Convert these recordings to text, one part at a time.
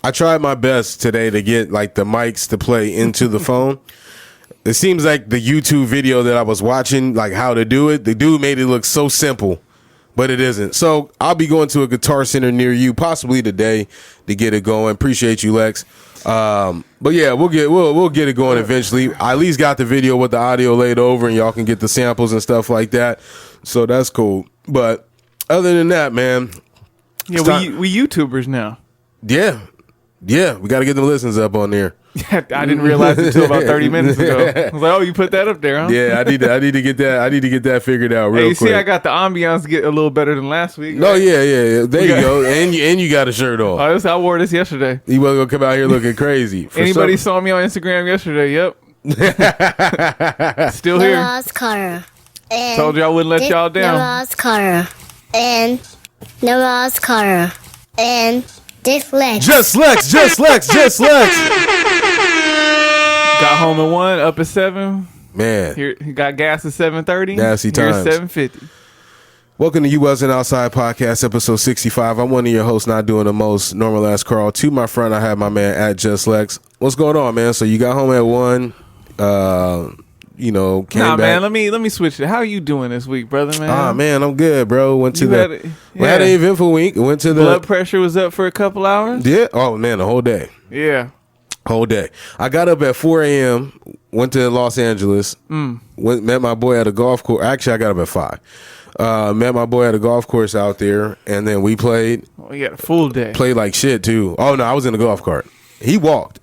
I tried my best today to get like the mics to play into the phone. It seems like the YouTube video that I was watching, like how to do it, the dude made it look so simple, but it isn't. So I'll be going to a guitar center near you, possibly today, to get it going. Appreciate you, Lex. But yeah, we'll get it going eventually. I at least got the video with the audio laid over, and y'all can get the samples and stuff like that. So that's cool. But other than that, man, yeah, we YouTubers now. Yeah, we got to get the listens up on there. I didn't realize it until about 30 minutes ago. I was like, "Oh, you put that up there, huh?" Yeah, I need to get that. I need to get that figured out real quick. See, I got the ambiance get a little better than last week. No, right? yeah. There you go. And you got a shirt on. I wore this yesterday. You wasn't gonna come out here looking crazy. Anybody saw me on Instagram yesterday? Yep. Still here. Carter. And told you I wouldn't let y'all down. Namaz Carter. And Namaz Carter. And Dick Lex. Just Lex. Got home at 1, up at 7. Man. Here, got gas at 7:30. Nasty times. Here at 7:50. Welcome to You Wasn't Outside Podcast, episode 65. I'm one of your hosts, not doing the most, normal ass Carl. To my front, I have my man at Just Lex. What's going on, man? So you got home at 1. Came back. Man, let me switch it. How you doing this week, brother, man? Man, I'm good, bro. Went to we had an eventful week. Went to the blood pressure was up for a couple hours. Yeah. Oh man, the whole day. Yeah. Whole day. I got up at 4 a.m. Went to Los Angeles. Met my boy at a golf course. Actually, I got up at 5. Met my boy at a golf course out there, and then we played. Oh, you had a full day. Played like shit too. Oh no, I was in the golf cart. He walked.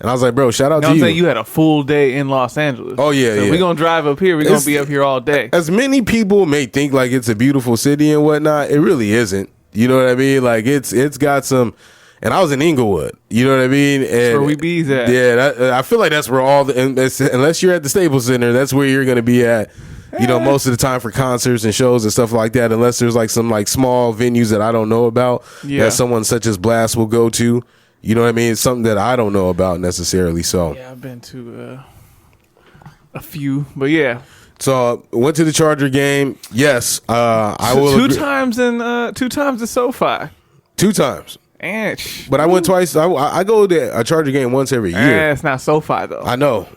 And I was like, bro, shout out to you. I'm saying you had a full day in Los Angeles. Oh, yeah, so we're going to drive up here. We're going to be up here all day. As many people may think like it's a beautiful city and whatnot, it really isn't. You know what I mean? Like it's got some, and I was in Inglewood. You know what I mean? And that's where we bees at. Yeah, I feel like that's where unless you're at the Staples Center, that's where you're going to be at. You know, most of the time for concerts and shows and stuff like that, unless there's like some like small venues that I don't know about that someone such as Blast will go to. You know what I mean? It's something that I don't know about necessarily. So yeah, I've been to a few, but yeah. So went to the Charger game. Yes, I will. Two times at SoFi. 2 times. But I went twice. I go to a Charger game once every year. It's not SoFi though. I know.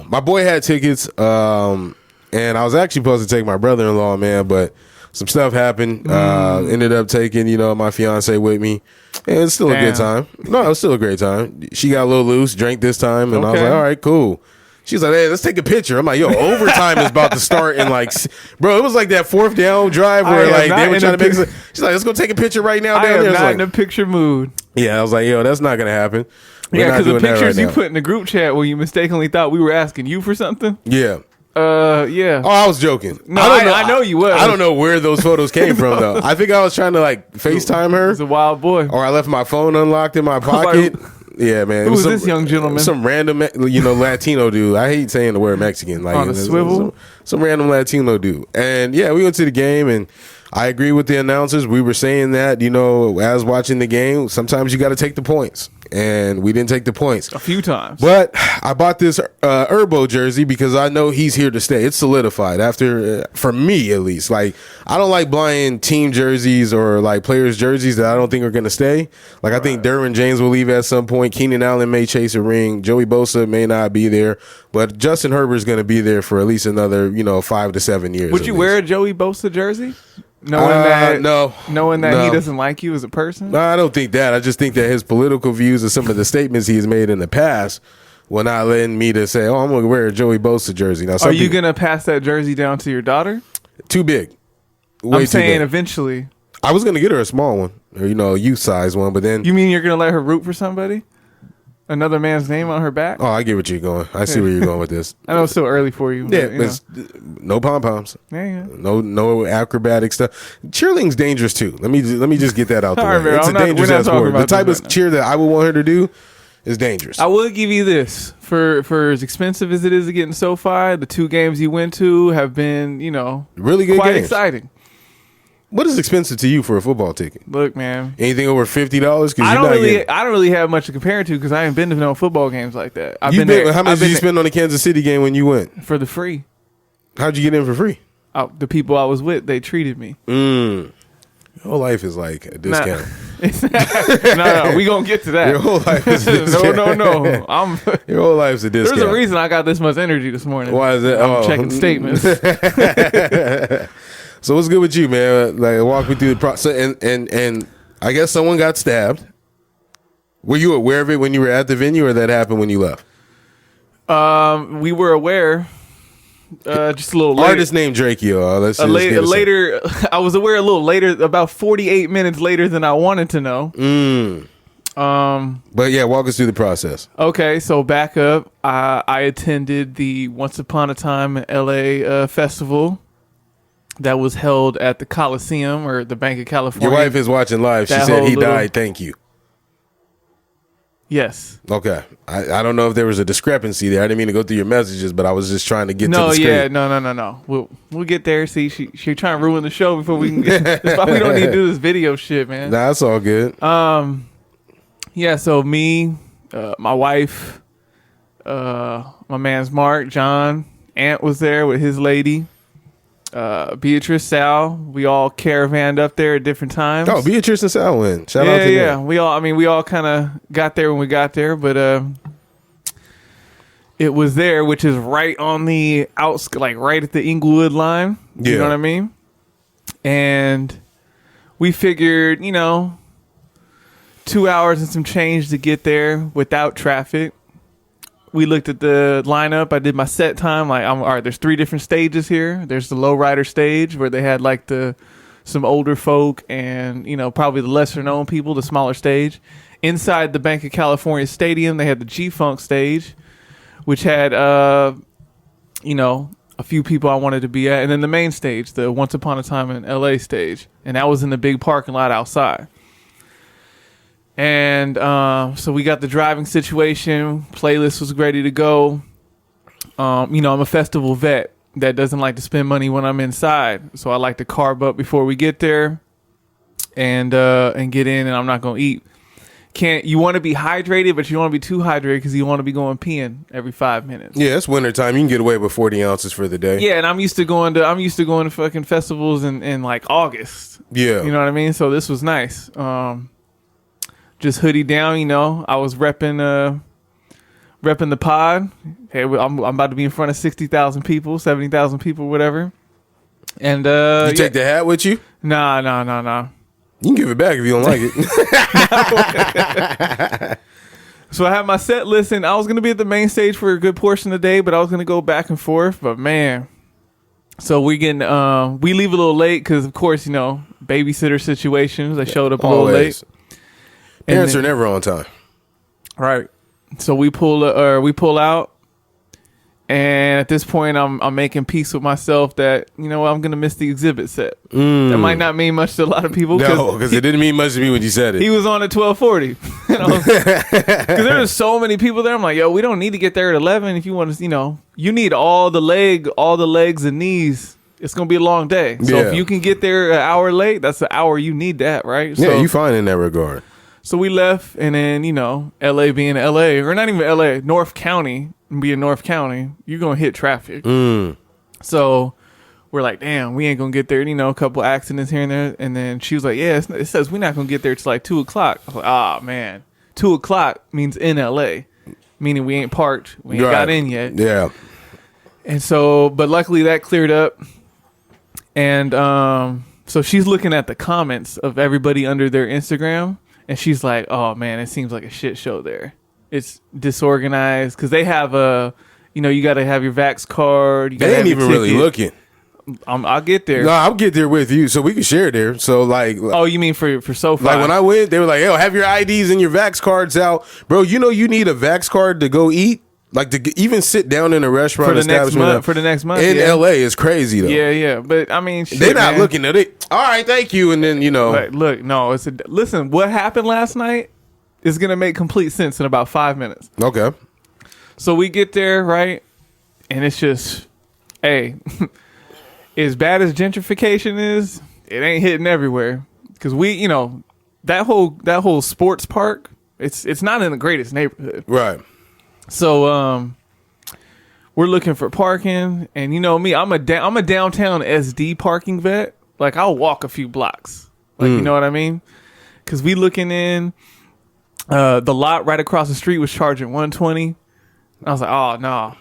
My boy had tickets, and I was actually supposed to take my brother-in-law, man, but some stuff happened. Ended up taking, my fiance with me. And it's still a good time. No, it was still a great time. She got a little loose, drank this time, and I was like, all right, cool. She's like, hey, let's take a picture. I'm like, yo, overtime is about to start. And like, bro, it was like that 4th down drive where like they were trying to make it. She's like, let's go take a picture right now. I down am there. not in a picture mood. Yeah, I was like, yo, that's not going to happen. Because the pictures you put in the group chat where you mistakenly thought we were asking you for something. Yeah. Yeah. Oh, I was joking. No, I know you was. I don't know where those photos came from though. I think I was trying to like FaceTime her. He's a wild boy. Or I left my phone unlocked in my pocket. Yeah, man. Who was this young gentleman? Some random, Latino dude. I hate saying the word Mexican. Like on a swivel. Some random Latino dude. And yeah, we went to the game, and I agree with the announcers. We were saying that, as watching the game, sometimes you got to take the points. And we didn't take the points. A few times. But I bought this Herbo jersey because I know he's here to stay. It's solidified after, for me at least. Like, I don't like buying team jerseys or like players' jerseys that I don't think are going to stay. Like, I think Derwin James will leave at some point. Keenan Allen may chase a ring. Joey Bosa may not be there. But Justin Herbert's going to be there for at least another, 5 to 7 years. Would you wear a Joey Bosa jersey? Knowing that he doesn't like you as a person? No, I don't think that. I just think that his political views and some of the statements he's made in the past will not letting me to say, I'm going to wear a Joey Bosa jersey. Now, are you going to pass that jersey down to your daughter? Too big. I'm saying eventually. I was going to get her a small one, or, a youth size one, but then. You mean you're going to let her root for somebody? Another man's name on her back? Oh, I get what you're going. I see where you're going with this. I know it's still early for you. Yeah, but no pom-poms. Yeah. No acrobatic stuff. Cheerleading's dangerous too. Let me just get that out there. Right, it's a dangerous ass sport. The type of cheer that I would want her to do is dangerous. I will give you this. For as expensive as it is to get in SoFi, the 2 games you went to have been, really good quite games. Exciting. What is expensive to you for a football ticket? Look, man. Anything over $50? I don't really have much to compare it to because I ain't been to no football games like that. How much did you spend on the Kansas City game when you went? For the free. How'd you get in for free? The people I was with, they treated me. Your whole life is like a discount. No, we gonna get to that. Your whole life is a discount. No. Your whole life's a discount. There's a reason I got this much energy this morning. Why is it? I'm checking statements. So what's good with you, man? Like, walk me through the process. And I guess someone got stabbed. Were you aware of it when you were at the venue, or that happened when you left? We were aware. Just a little later. Artist named Drakeo. Let's later. I was aware a little later, about 48 minutes later than I wanted to know. But yeah, walk us through the process. Okay, so back up. I attended the Once Upon a Time in LA festival that was held at the Coliseum or the Bank of California. Your wife is watching live. She said he died. Thank you. Yes. Okay. I don't know if there was a discrepancy there. I didn't mean to go through your messages, but I was just trying to get to the screen. No. We'll get there. See, she trying to ruin the show before we can get. That's why we don't need to do this video shit, man. Nah, that's all good. Yeah. So me, my wife, my man's Mark, John, Ant was there with his lady. Beatrice, Sal, we all caravanned up there at different times. Oh, Beatrice and Sal win. Shout out to them. Yeah. We all kind of got there when we got there, but it was there, which is right on the outskirts, like right at the Inglewood line. You know what I mean? And we figured, 2 hours and some change to get there without traffic. We looked at the lineup. I did my set time. Like, all right, there's 3 different stages here. There's the lowrider stage where they had like some older folk and, probably the lesser known people, the smaller stage. Inside the Bank of California Stadium, they had the G-Funk stage, which had, a few people I wanted to be at. And then the main stage, the Once Upon a Time in LA stage. And that was in the big parking lot outside. And so we got the driving situation. Playlist was ready to go. I'm a festival vet that doesn't like to spend money when I'm inside. So I like to carb up before we get there and get in, and I'm not going to eat. You want to be hydrated, but you don't want to be too hydrated because you want to be going peeing every 5 minutes. Yeah, it's winter time. You can get away with 40 ounces for the day. Yeah, and I'm used to going to fucking festivals in like August. Yeah. You know what I mean? So this was nice. Just hoodie down, I was repping the pod. Hey, I'm about to be in front of 60,000 people, 70,000 people, whatever. And you take the hat with you? Nah. You can give it back if you don't like it. So I had my set list, and I was gonna be at the main stage for a good portion of the day, but I was gonna go back and forth. But man, so we leave a little late because, of course, babysitter situations. I showed up a little late. Parents are never on time. Right. So we pull out, and at this point, I'm making peace with myself that I'm gonna miss the Xzibit set. That might not mean much to a lot of people. No, because it didn't mean much to me when you said it. He was on at 12:40. Because there was so many people there. I'm like, yo, we don't need to get there at 11. If you want to, you need all the legs and knees. It's gonna be a long day. So if you can get there an hour late, that's the hour you need that, right? Yeah, so, you fine in that regard. So we left, and then, LA being LA, or not even LA, North County being North County, you're going to hit traffic. So we're like, damn, we ain't going to get there. A couple accidents here and there. And then she was like, yeah, it says we're not going to get there till like 2 o'clock. I was like, man, 2 o'clock means in LA, meaning we ain't parked. We ain't got in yet. Yeah. And so, but luckily that cleared up. And so she's looking at the comments of everybody under their Instagram. And she's like, oh, man, it seems like a shit show there. It's disorganized because they have you got to have your Vax card. They ain't even really looking. I'll get there. No, I'll get there with you so we can share there. So like, oh, you mean for SoFi? Like when I went, they were like, yo, have your IDs and your Vax cards out. Bro, you need a Vax card to go eat. Like to even sit down in a restaurant for the next month in LA is crazy though. Yeah, but I mean, they're not looking at it. All right, thank you, and then But look, no, listen. What happened last night is gonna make complete sense in about 5 minutes. Okay. So we get there, right, and it's just, hey, as bad as gentrification is, it ain't hitting everywhere because we, that whole sports park, it's not in the greatest neighborhood, right. So we're looking for parking, and me, I'm a downtown SD parking vet. Like I'll walk a few blocks. Like, you know what I mean? Because we looking in, the lot right across the street was charging 120. I was like, oh, no.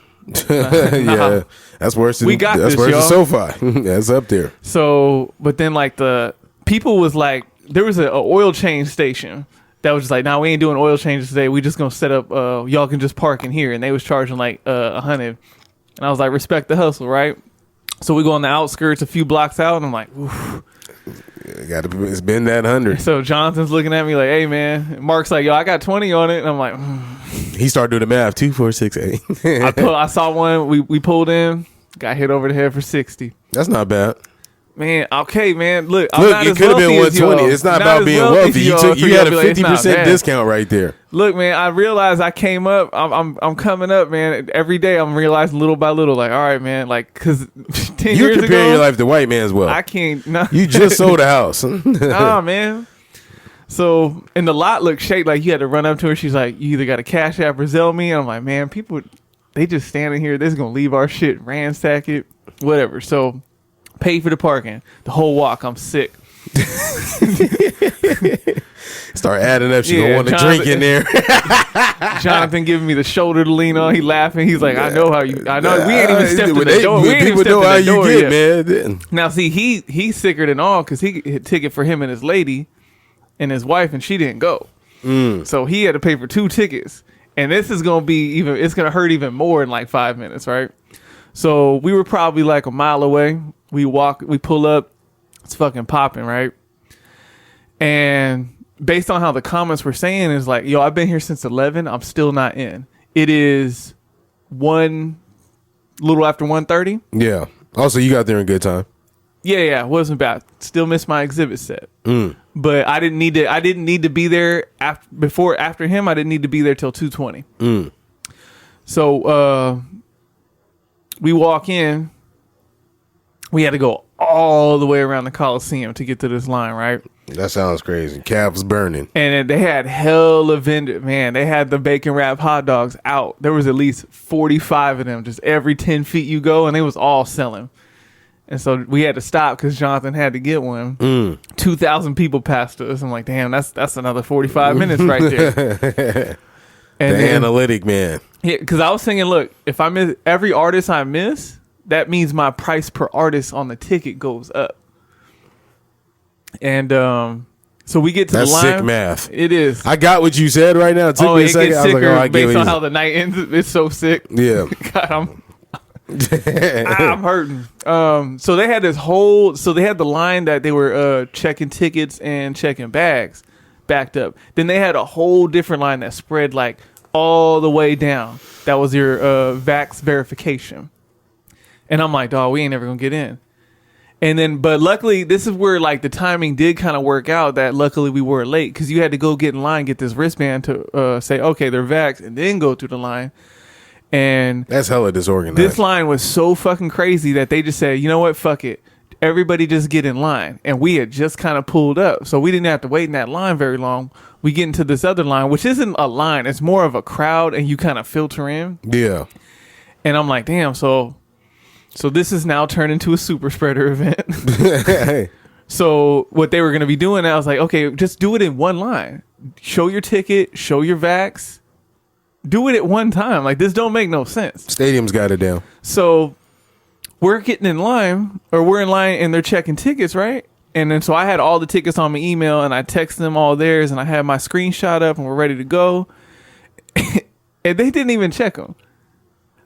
Yeah, that's worse than, We got that's this, worse y'all. than SoFi. That's up there. So, but then like the people was like, there was a oil change station that was just like, nah, we ain't doing oil changes today. We just gonna set up, y'all can just park in here. And they was charging like 100. And I was like, respect the hustle, right? So we go on the outskirts a few blocks out, and I'm like, oof. It's been that 100. So Jonathan's looking at me like, hey man. Mark's like, yo, I got 20 on it. And I'm like, He started doing the math. 2, 4, 6, 8. I saw one. We pulled in, got hit over the head for 60. That's not bad. Man, okay, man. Look, I'm Look, not it as could have been wealthy as 120. y'all. It's not Not about as being wealthy wealthy. as You y'all, took, so you had a y'all be like, it's not 50% bad. discount right there. Look, man, I realized I came up. I'm coming up, man. Every day I'm realizing little by little, like, all right, man, like, because 10 You're years comparing ago, your life to white man's wealth. I can't. No. You just sold a house. Nah, man. So, and the lot looked shaped like you had to run up to her. She's like, you either got to cash app or Zelle me. And I'm like, man, people, they just standing here. They're going to leave our shit, ransack it, whatever. So, pay for the parking. The whole walk, I'm sick. Start adding up. She Yeah, gonna want to drink in there. Jonathan giving me the shoulder to lean on. He laughing. He's like, I know how you. I know. We ain't even stepped in the door. We ain't even People stepped know in how the you door get, yet. man. Now, see, he's sicker than all because he hit ticket for him and his lady and his wife, and she didn't go. So he had to pay for 2 tickets. And this is gonna be even. It's gonna hurt even more in like 5 minutes, right? So we were probably like a mile away. We pull up. It's fucking popping, right? And based on how the comments were saying is like, yo, I've been here since 11. I'm still not in. It is little after 1:30. Yeah. Also, you got there in good time. Yeah, it wasn't bad. Still missed my exhibit set. But I didn't need to be there after him. I didn't need to be there till 2:20. So we walk in. We had to go all the way around the Coliseum to get to this line, right? That sounds crazy. Cabs burning. And they had hella vendor. Man, they had the bacon wrap hot dogs out. There was at least 45 of them, just every 10 feet you go, and they was all selling. And so we had to stop because Jonathan had to get one. 2,000 people passed us. I'm like, damn, that's another 45 minutes right there. And the analytic man. Yeah, because I was thinking, look, if I miss every artist I miss, that means my price per artist on the ticket goes up. And so we get to That's the line. sick math. It is. I got what you said right now. It took me a it second. gets I was like, sicker oh, I get based what on you how the night ends. It's so sick. Yeah. God, I'm hurting. So they had they had the line that they were checking tickets and checking bags backed up. Then they had a whole different line that spread like all the way down. That was your vax verification. And I'm like, dog, we ain't never gonna get in. And then, but luckily, this is where like the timing did kind of work out. That luckily we were late because you had to go get in line, get this wristband to say, okay, they're vaxxed, and then go through the line. And that's hella disorganized. This line was so fucking crazy that they just said, you know what, fuck it. Everybody just get in line. And we had just kind of pulled up. So we didn't have to wait in that line very long. We get into this other line, which isn't a line. It's more of a crowd and you kind of filter in. Yeah. And I'm like, damn, so this is now turned into a super spreader event. So what they were going to be doing, I was like, okay, just do it in one line. Show your ticket, show your vax. Do it at one time. Like, this don't make no sense. Stadium's got it down. So we're getting in line, or we're in line and they're checking tickets, right? And then so I had all the tickets on my email and I texted them all theirs and I had my screenshot up and we're ready to go. And they didn't even check them.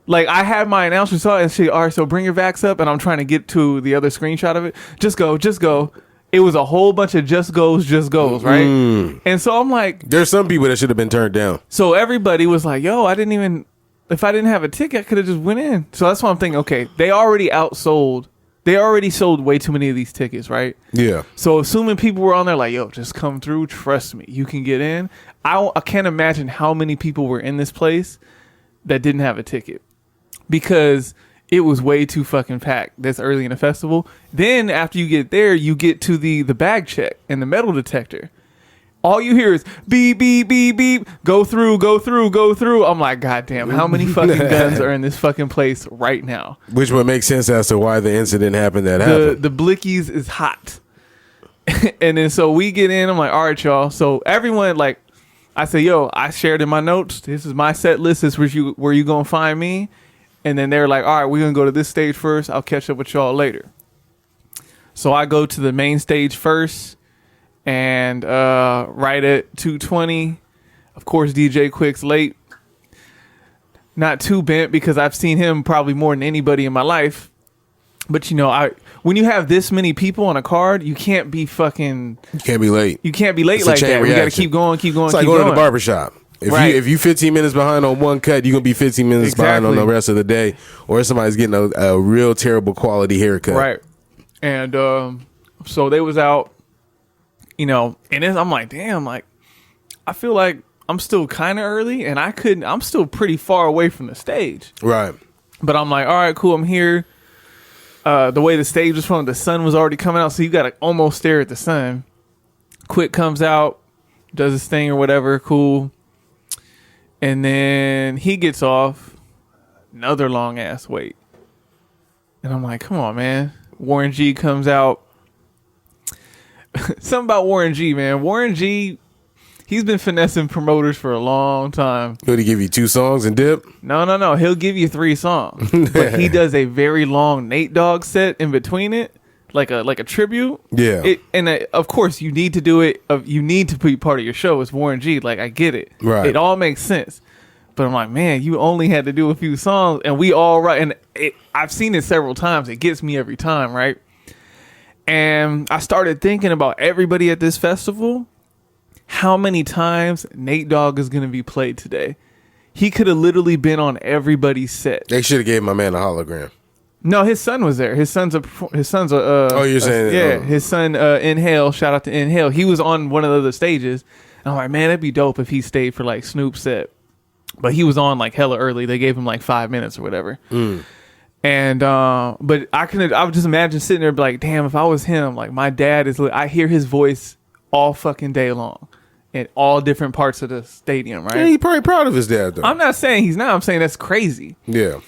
Like, I had my announcer saw it and she, all right, so bring your vax up, and I'm trying to get to the other screenshot of it. Just go. It was a whole bunch of just goes, right? And so I'm like, there's some people that should have been turned down. So everybody was like, yo, if I didn't have a ticket, I could have just went in. So that's why I'm thinking, okay, they already sold way too many of these tickets, right? Yeah. So assuming people were on there like, yo, just come through, trust me, you can get in. I can't imagine how many people were in this place that didn't have a ticket. Because it was way too fucking packed this early in the festival. Then after you get there, you get to the bag check and the metal detector. All you hear is beep, beep, beep, beep. Go through. I'm like, goddamn, how many fucking guns are in this fucking place right now? Which would make sense as to why the incident happened happened. The Blickies is hot. And then so we get in. I'm like, all right, y'all. So everyone, like, I say, yo, I shared in my notes. This is my set list. This is where you gonna find me. And then they're like, all right, we're gonna go to this stage first. I'll catch up with y'all later. So I go to the main stage first, and right at 2:20, of course, DJ Quick's late. Not too bent because I've seen him probably more than anybody in my life. But you know, when you have this many people on a card, you can't be fucking. You can't be late. You can't be late It's like a chain that. reaction. You got to keep going, keep going. It's like keep going going to the barbershop. If you 15 minutes behind on one cut, you're gonna be 15 minutes behind on the rest of the day, or somebody's getting a real terrible quality haircut. Right. And so they was out, you know, and then I'm like, damn, like I feel like I'm still kind of early, and I'm still pretty far away from the stage. Right. But I'm like, all right, cool, I'm here. The way the stage was from, the sun was already coming out, so you got to almost stare at the sun. Quick comes out, does his thing or whatever, cool. And then he gets off, another long ass wait. And I'm like, come on, man. Warren G comes out. Something about Warren G, man. Warren G, he's been finessing promoters for a long time. Would he give you 2 songs and dip? No. He'll give you 3 songs. But he does a very long Nate Dogg set in between it. Like a tribute. Yeah. Of course, you need to do it. You need to be part of your show. It's Warren G. Like, I get it. Right. It all makes sense. But I'm like, man, you only had to do a few songs, and we all right. And I've seen it several times. It gets me every time, right? And I started thinking about everybody at this festival. How many times Nate Dogg is going to be played today? He could have literally been on everybody's set. They should have gave my man a hologram. No, his son was there. His son's a. Oh, you're saying? Yeah, his son. Inhale. Shout out to Inhale. He was on one of the other stages. And I'm like, man, it'd be dope if he stayed for like Snoop's set. But he was on like hella early. They gave him like 5 minutes or whatever. And but I would just imagine sitting there, and be like, damn, if I was him, like my dad is. I hear his voice all fucking day long in all different parts of the stadium, right? Yeah, he's probably proud of his dad though. I'm not saying he's not. I'm saying that's crazy. Yeah.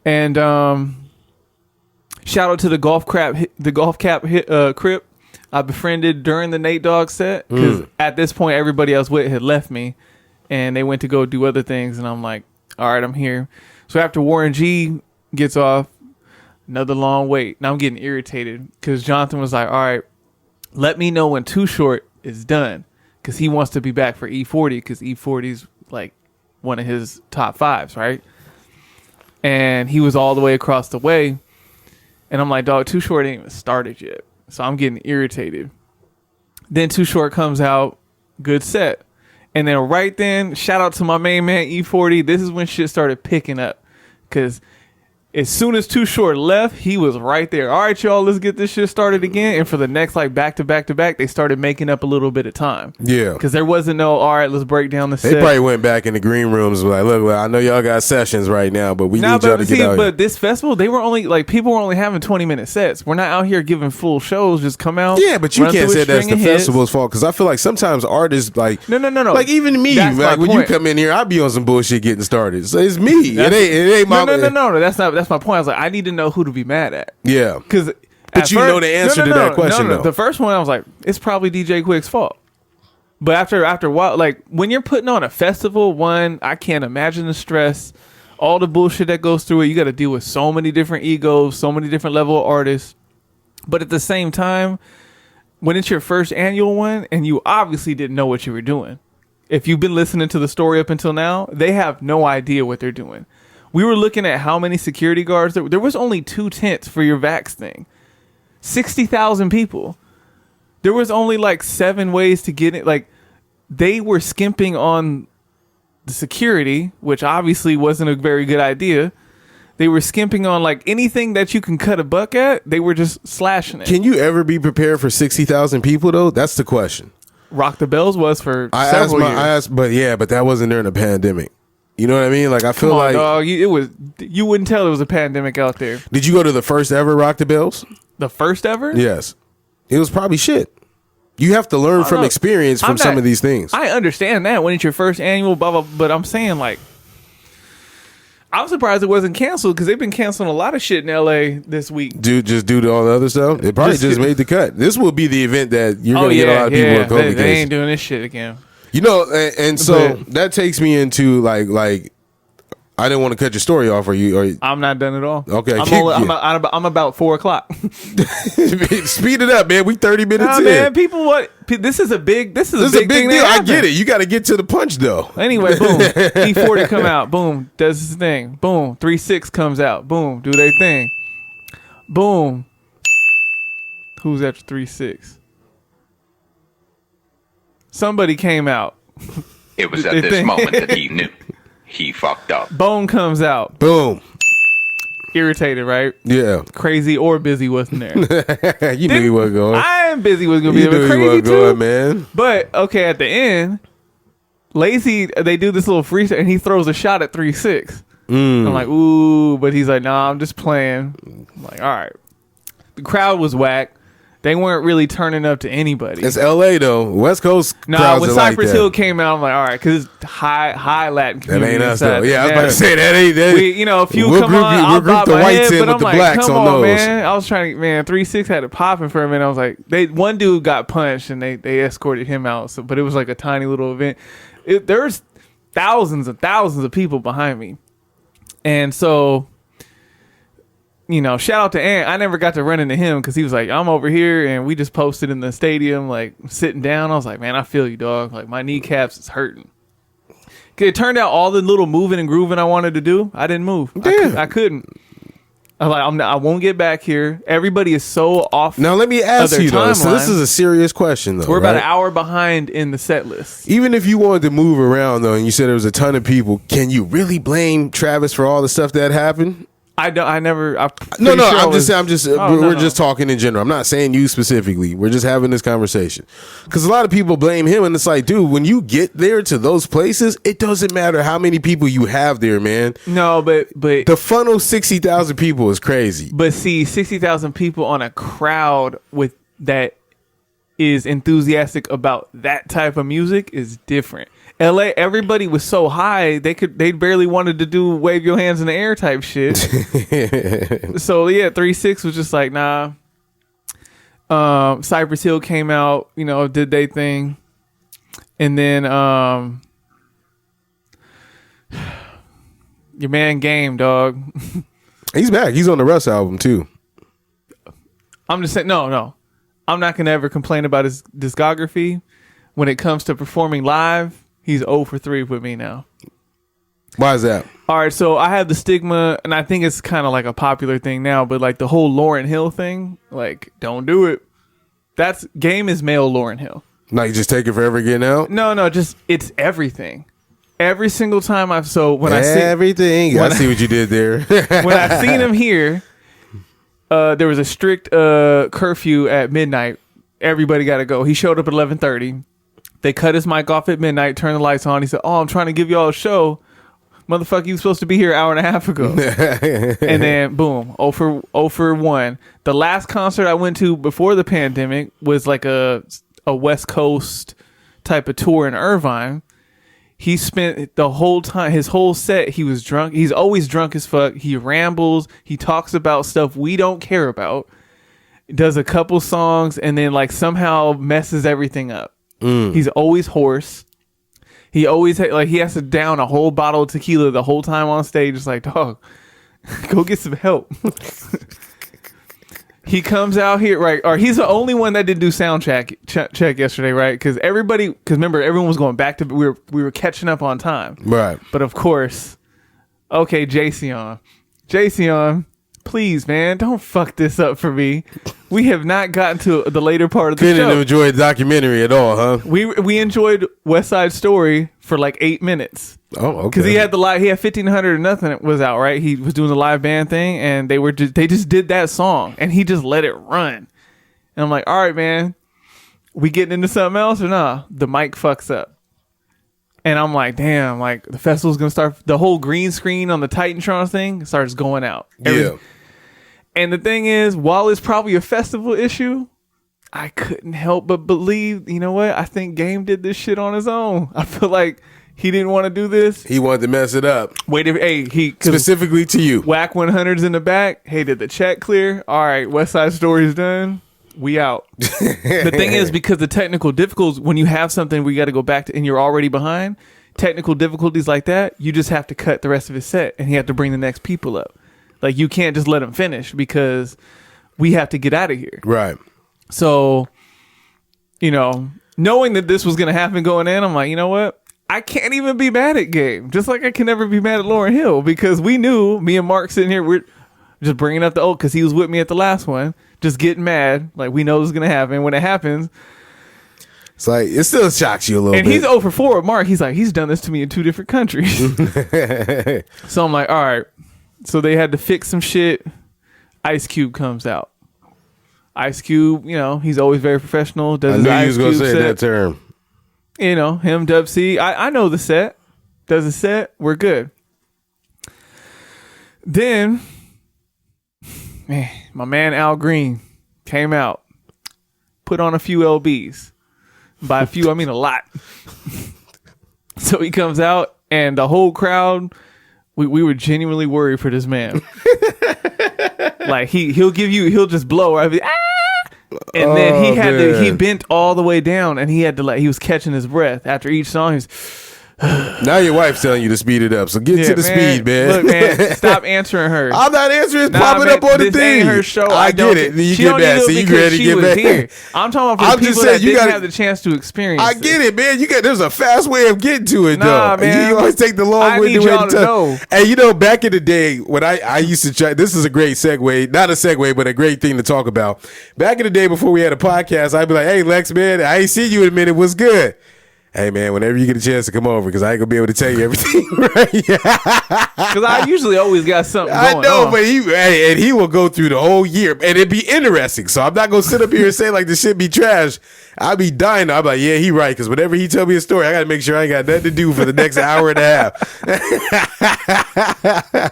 And shout out to the golf cap Crip I befriended during the Nate Dogg set, because at this point everybody else with had left me, and they went to go do other things, and I'm like, all right, I'm here. So after Warren G gets off, another long wait. Now I'm getting irritated because Jonathan was like, all right, let me know when Too Short is done, because he wants to be back for E40, because E40's like one of his top 5s, right? And he was all the way across the way. And I'm like, dog, Too Short ain't even started yet. So I'm getting irritated. Then Too Short comes out, good set. And then right then, shout out to my main man, E40. This is when shit started picking up. Because as soon as Too Short left, he was right there. All right, y'all, let's get this shit started again. And for the next, like, back to back to back, they started making up a little bit of time. Yeah. Because there wasn't no, all right, let's break down the set. They probably went back in the green rooms and was like, look, I know y'all got sessions right now, but we need y'all to get out here. But this festival, they were only, like, people were only having 20-minute sets. We're not out here giving full shows. Just come out. Yeah, but you can't say that's the festival's fault, because I feel like sometimes artists, like... No. Like, even me, like, when you come in here, I be on some bullshit getting started. So it's me. It ain't my... No. That's my point. I was like, I need to know who to be mad at. Yeah. Because... But you know the answer to that question, though. The first one, I was like, it's probably DJ Quick's fault. But after a while, like, when you're putting on a festival, one, I can't imagine the stress, all the bullshit that goes through it. You got to deal with so many different egos, so many different level of artists. But at the same time, when it's your first annual one, and you obviously didn't know what you were doing. If you've been listening to the story up until now, they have no idea what they're doing. We were looking at how many security guards there was only 2 tents for your vax thing. 60,000 people. There was only like 7 ways to get it. Like, they were skimping on the security, which obviously wasn't a very good idea. They were skimping on like anything that you can cut a buck at. They were just slashing it. Can you ever be prepared for 60,000 people though? That's the question. Rock the Bells was for several years. But that wasn't during the pandemic. You know what I mean? Like, I feel like, dog, you wouldn't tell it was a pandemic out there. Did you go to the first ever Rock the Bells? The first ever? Yes. It was probably shit. You have to learn from experience from some of these things. I understand that when it's your first annual, blah, blah, but I'm saying, like, I'm surprised it wasn't canceled because they've been canceling a lot of shit in LA this week. Just due to all the other stuff. It probably just made the cut. This will be the event that you're going to get a lot of people with COVID. They ain't doing this shit again. You know, and so that takes me into like I didn't want to cut your story off. I'm not done at all. Okay, I'm about 4:00. Speed it up, man. We 30 minutes in. Man, this is a big thing. Deal. I get it. You got to get to the punch though. Anyway, boom. E40 come out. Boom, does his thing. Boom, 3-6 comes out. Boom, do their thing. Boom. Who's after 3-6? Somebody came out. It was at this moment that he knew. He fucked up. Bone comes out. Boom. Irritated, right? Yeah. Crazy or Busy wasn't there. You knew he wasn't going. I am Busy was going to be there. Crazy too. Going, man. But, okay, at the end, Lazy, they do this little freestyle, and he throws a shot at 3-6. I'm like, ooh. But he's like, nah, I'm just playing. I'm like, all right. The crowd was whack. They weren't really turning up to anybody. It's LA though. West Coast. No, when Cypress Hill came out, I'm like, all right, because it's high Latin community. That ain't us though. Yeah, I was about to say that ain't. If you come on, I'll group the whites in with the blacks come on those. Man. I was trying to, 3-6 had it popping for a minute. I was like, one dude got punched and they escorted him out. So, but it was like a tiny little event. There's thousands and thousands of people behind me, and so. Shout out to Ant. I never got to run into him because he was like, I'm over here, and we just posted in the stadium, like, sitting down. I was like, man, I feel you, dog. Like, my kneecaps is hurting. It turned out all the little moving and grooving I wanted to do, I didn't move. I couldn't. I was like, I won't get back here. Everybody is so off. Now, let me ask you, though. So this is a serious question, though. We're about an hour behind in the set list. Even if you wanted to move around, though, and you said there was a ton of people, can you really blame Travis for all the stuff that happened? I'm just we're just talking in general. I'm not saying you specifically. We're just having this conversation because a lot of people blame him, and it's like, dude, when you get there to those places, it doesn't matter how many people you have there, man. No, but the funnel 60,000 people is crazy. But see, 60,000 people on a crowd with that is enthusiastic about that type of music is different. LA, everybody was so high they barely wanted to do wave your hands in the air type shit. So yeah, 3-6 was just like, nah. Cypress Hill came out, did they thing, and then your man Game, dog. He's back. He's on the Russ album too. I'm just saying, no. I'm not gonna ever complain about his discography. When it comes to performing live, he's 0 for 3 with me now. Why is that? All right, so I have the stigma, and I think it's kind of like a popular thing now, but like the whole Lauryn Hill thing, like, don't do it. Game is male Lauryn Hill. Like, just take it forever getting out? No, just, it's everything. Every single time I see what you did there. When I've seen him here, there was a strict curfew at midnight. Everybody got to go. He showed up at 11:30. They cut his mic off at midnight, turned the lights on. He said, I'm trying to give y'all a show. Motherfucker, you were supposed to be here an hour and a half ago. And then, boom, 0 for 1. The last concert I went to before the pandemic was like a West Coast type of tour in Irvine. He spent the whole time, his whole set, he was drunk. He's always drunk as fuck. He rambles. He talks about stuff we don't care about. Does a couple songs and then like somehow messes everything up. He's always hoarse. He always he has to down a whole bottle of tequila the whole time on stage. It's like, dog, go get some help. He comes out here, right? Or he's the only one that didn't do sound check yesterday, right? Because remember, everyone was going back to, we were catching up on time, right? But of course, okay, Jayceon, please, man, don't fuck this up for me. We have not gotten to the later part of the show. Didn't enjoy the documentary at all, huh? We enjoyed West Side Story for like 8 minutes. Oh, okay. Because he had 1500 or nothing was out, right? He was doing the live band thing, and they just did that song, and he just let it run. And I'm like, all right, man, we getting into something else or nah? The mic fucks up. And I'm like, damn, like the festival's gonna start. The whole green screen on the Titantron thing starts going out. Yeah. And the thing is, while it's probably a festival issue, I couldn't help but believe, you know what? I think Game did this shit on his own. I feel like He didn't want to do this. He wanted to mess it up. He Specifically to you. Whack 100s in the back. Hey, did the check clear? All right, West Side Story's done. We out. The thing is, because the technical difficulties, when you have something where you got to go back to and you're already behind, technical difficulties like that, you just have to cut the rest of his set and he have to bring the next people up. Like, you can't just let him finish because we have to get out of here. Right. So, knowing that this was going to happen going in, I'm like, you know what? I can't even be mad at Gabe. Just like I can never be mad at Lauryn Hill, because we knew, me and Mark sitting here, we're just bringing up the old, because he was with me at the last one, just getting mad. Like, we know this is going to happen. When it happens, it's like, it still shocks you a little bit. And he's 0 for 4 with Mark. He's like, he's done this to me in 2 different countries. So I'm like, all right. So they had to fix some shit. Ice Cube comes out. Ice Cube, he's always very professional. Does I knew you was going to say that term. Him, Dub C. I know the set. Does the set. We're good. Then, my man Al Green came out, put on a few LBs. By a few, I mean a lot. So he comes out, and the whole crowd, we were genuinely worried for this man. Like, he'll just blow. I'd be, ah! And then he bent all the way down, and he was catching his breath after each song. He's now your wife's telling you to speed it up, so get to the speed, man. Look, man, stop answering her. I'm not answering. It's popping up on the thing. Ain't her show. I get it. You get mad. So you ready to get back? Here. I'm talking about for the people that didn't have the chance to experience. I get it, man. There's a fast way of getting to it, though. Man. You always take the long way to know. And back in the day when I used to try, this is a great segue, not a segue, but a great thing to talk about. Back in the day before we had a podcast, I'd be like, "Hey, Lex, man, I ain't seen you in a minute. What's good?" Hey, man, whenever you get a chance to come over, because I ain't going to be able to tell you everything, right? Because I usually always got something going on. I know, but he will go through the whole year, and it'd be interesting. So I'm not going to sit up here and say, like, this shit be trash. I'll be dying. I'm like, yeah, he right, because whenever he tell me a story, I got to make sure I ain't got nothing to do for the next hour and a half.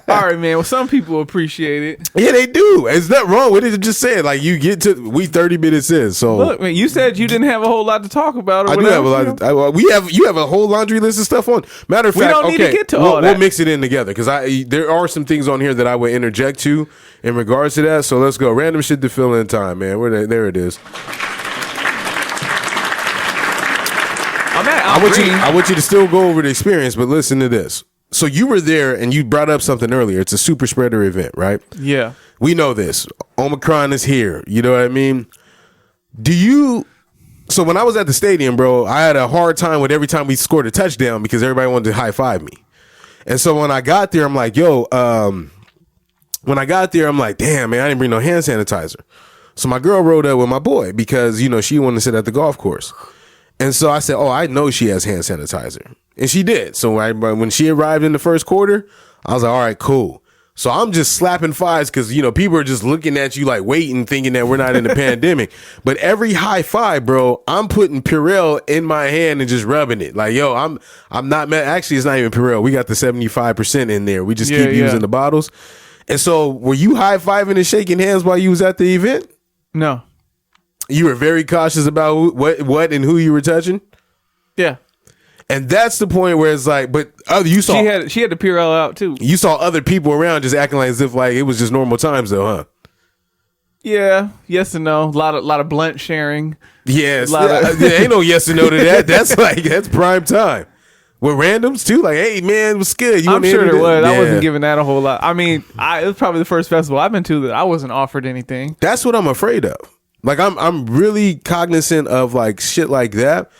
All right, man. Well, some people appreciate it. Yeah, they do. There's nothing wrong with it. I'm just saying, like, we 30 minutes in, so. Look, man, you said you didn't have a whole lot to talk about. I do have a lot. You have a whole laundry list of stuff on. Matter of fact, we don't need to get to all that. We'll mix it in together, because there are some things on here that I would interject to in regards to that. So let's go. Random shit to fill in time, man. There it is. I want you to still go over the experience, but listen to this. So you were there, and you brought up something earlier. It's a super spreader event, right? Yeah. We know this. Omicron is here. You know what I mean? So when I was at the stadium, bro, I had a hard time with every time we scored a touchdown because everybody wanted to high five me. And so when I got there, I'm like, damn, man, I didn't bring no hand sanitizer. So my girl rode up with my boy because, she wanted to sit at the golf course. And so I said, I know she has hand sanitizer. And she did. So when she arrived in the first quarter, I was like, all right, cool. So I'm just slapping fives because, people are just looking at you like waiting, thinking that we're not in the pandemic. But every high five, bro, I'm putting Purell in my hand and just rubbing it. Like, yo, I'm not mad. Actually, it's not even Purell. We got the 75% in there. We just keep using the bottles. And so were you high fiving and shaking hands while you was at the event? No. You were very cautious about what and who you were touching? Yeah. And that's the point where it's like, but you saw she had the Purell out too. You saw other people around just acting like as if like it was just normal times though, huh? Yeah, yes and no. A lot of blunt sharing. Yes. There ain't no yes and no to that. That's prime time. With randoms too, like, hey man, what's good? I'm sure there was. Yeah. I wasn't giving that a whole lot. I mean, it was probably the first festival I've been to that I wasn't offered anything. That's what I'm afraid of. Like I'm really cognizant of like shit like that.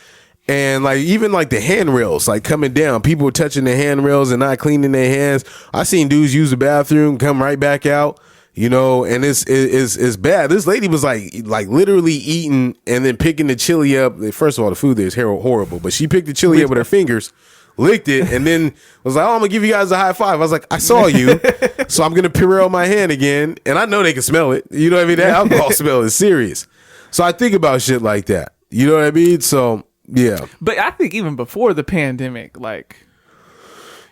And like even like the handrails like coming down, people touching the handrails and not cleaning their hands. I seen dudes use the bathroom, come right back out, and it's bad. This lady was like literally eating and then picking the chili up. First of all, the food there is horrible, but she picked the chili up with her fingers, licked it, and then was like, I'm gonna give you guys a high five. I was like, I saw you, so I'm gonna Purell my hand again, and I know they can smell it. You know what I mean? That alcohol smell is serious. So I think about shit like that. You know what I mean? So yeah. But I think even before the pandemic, like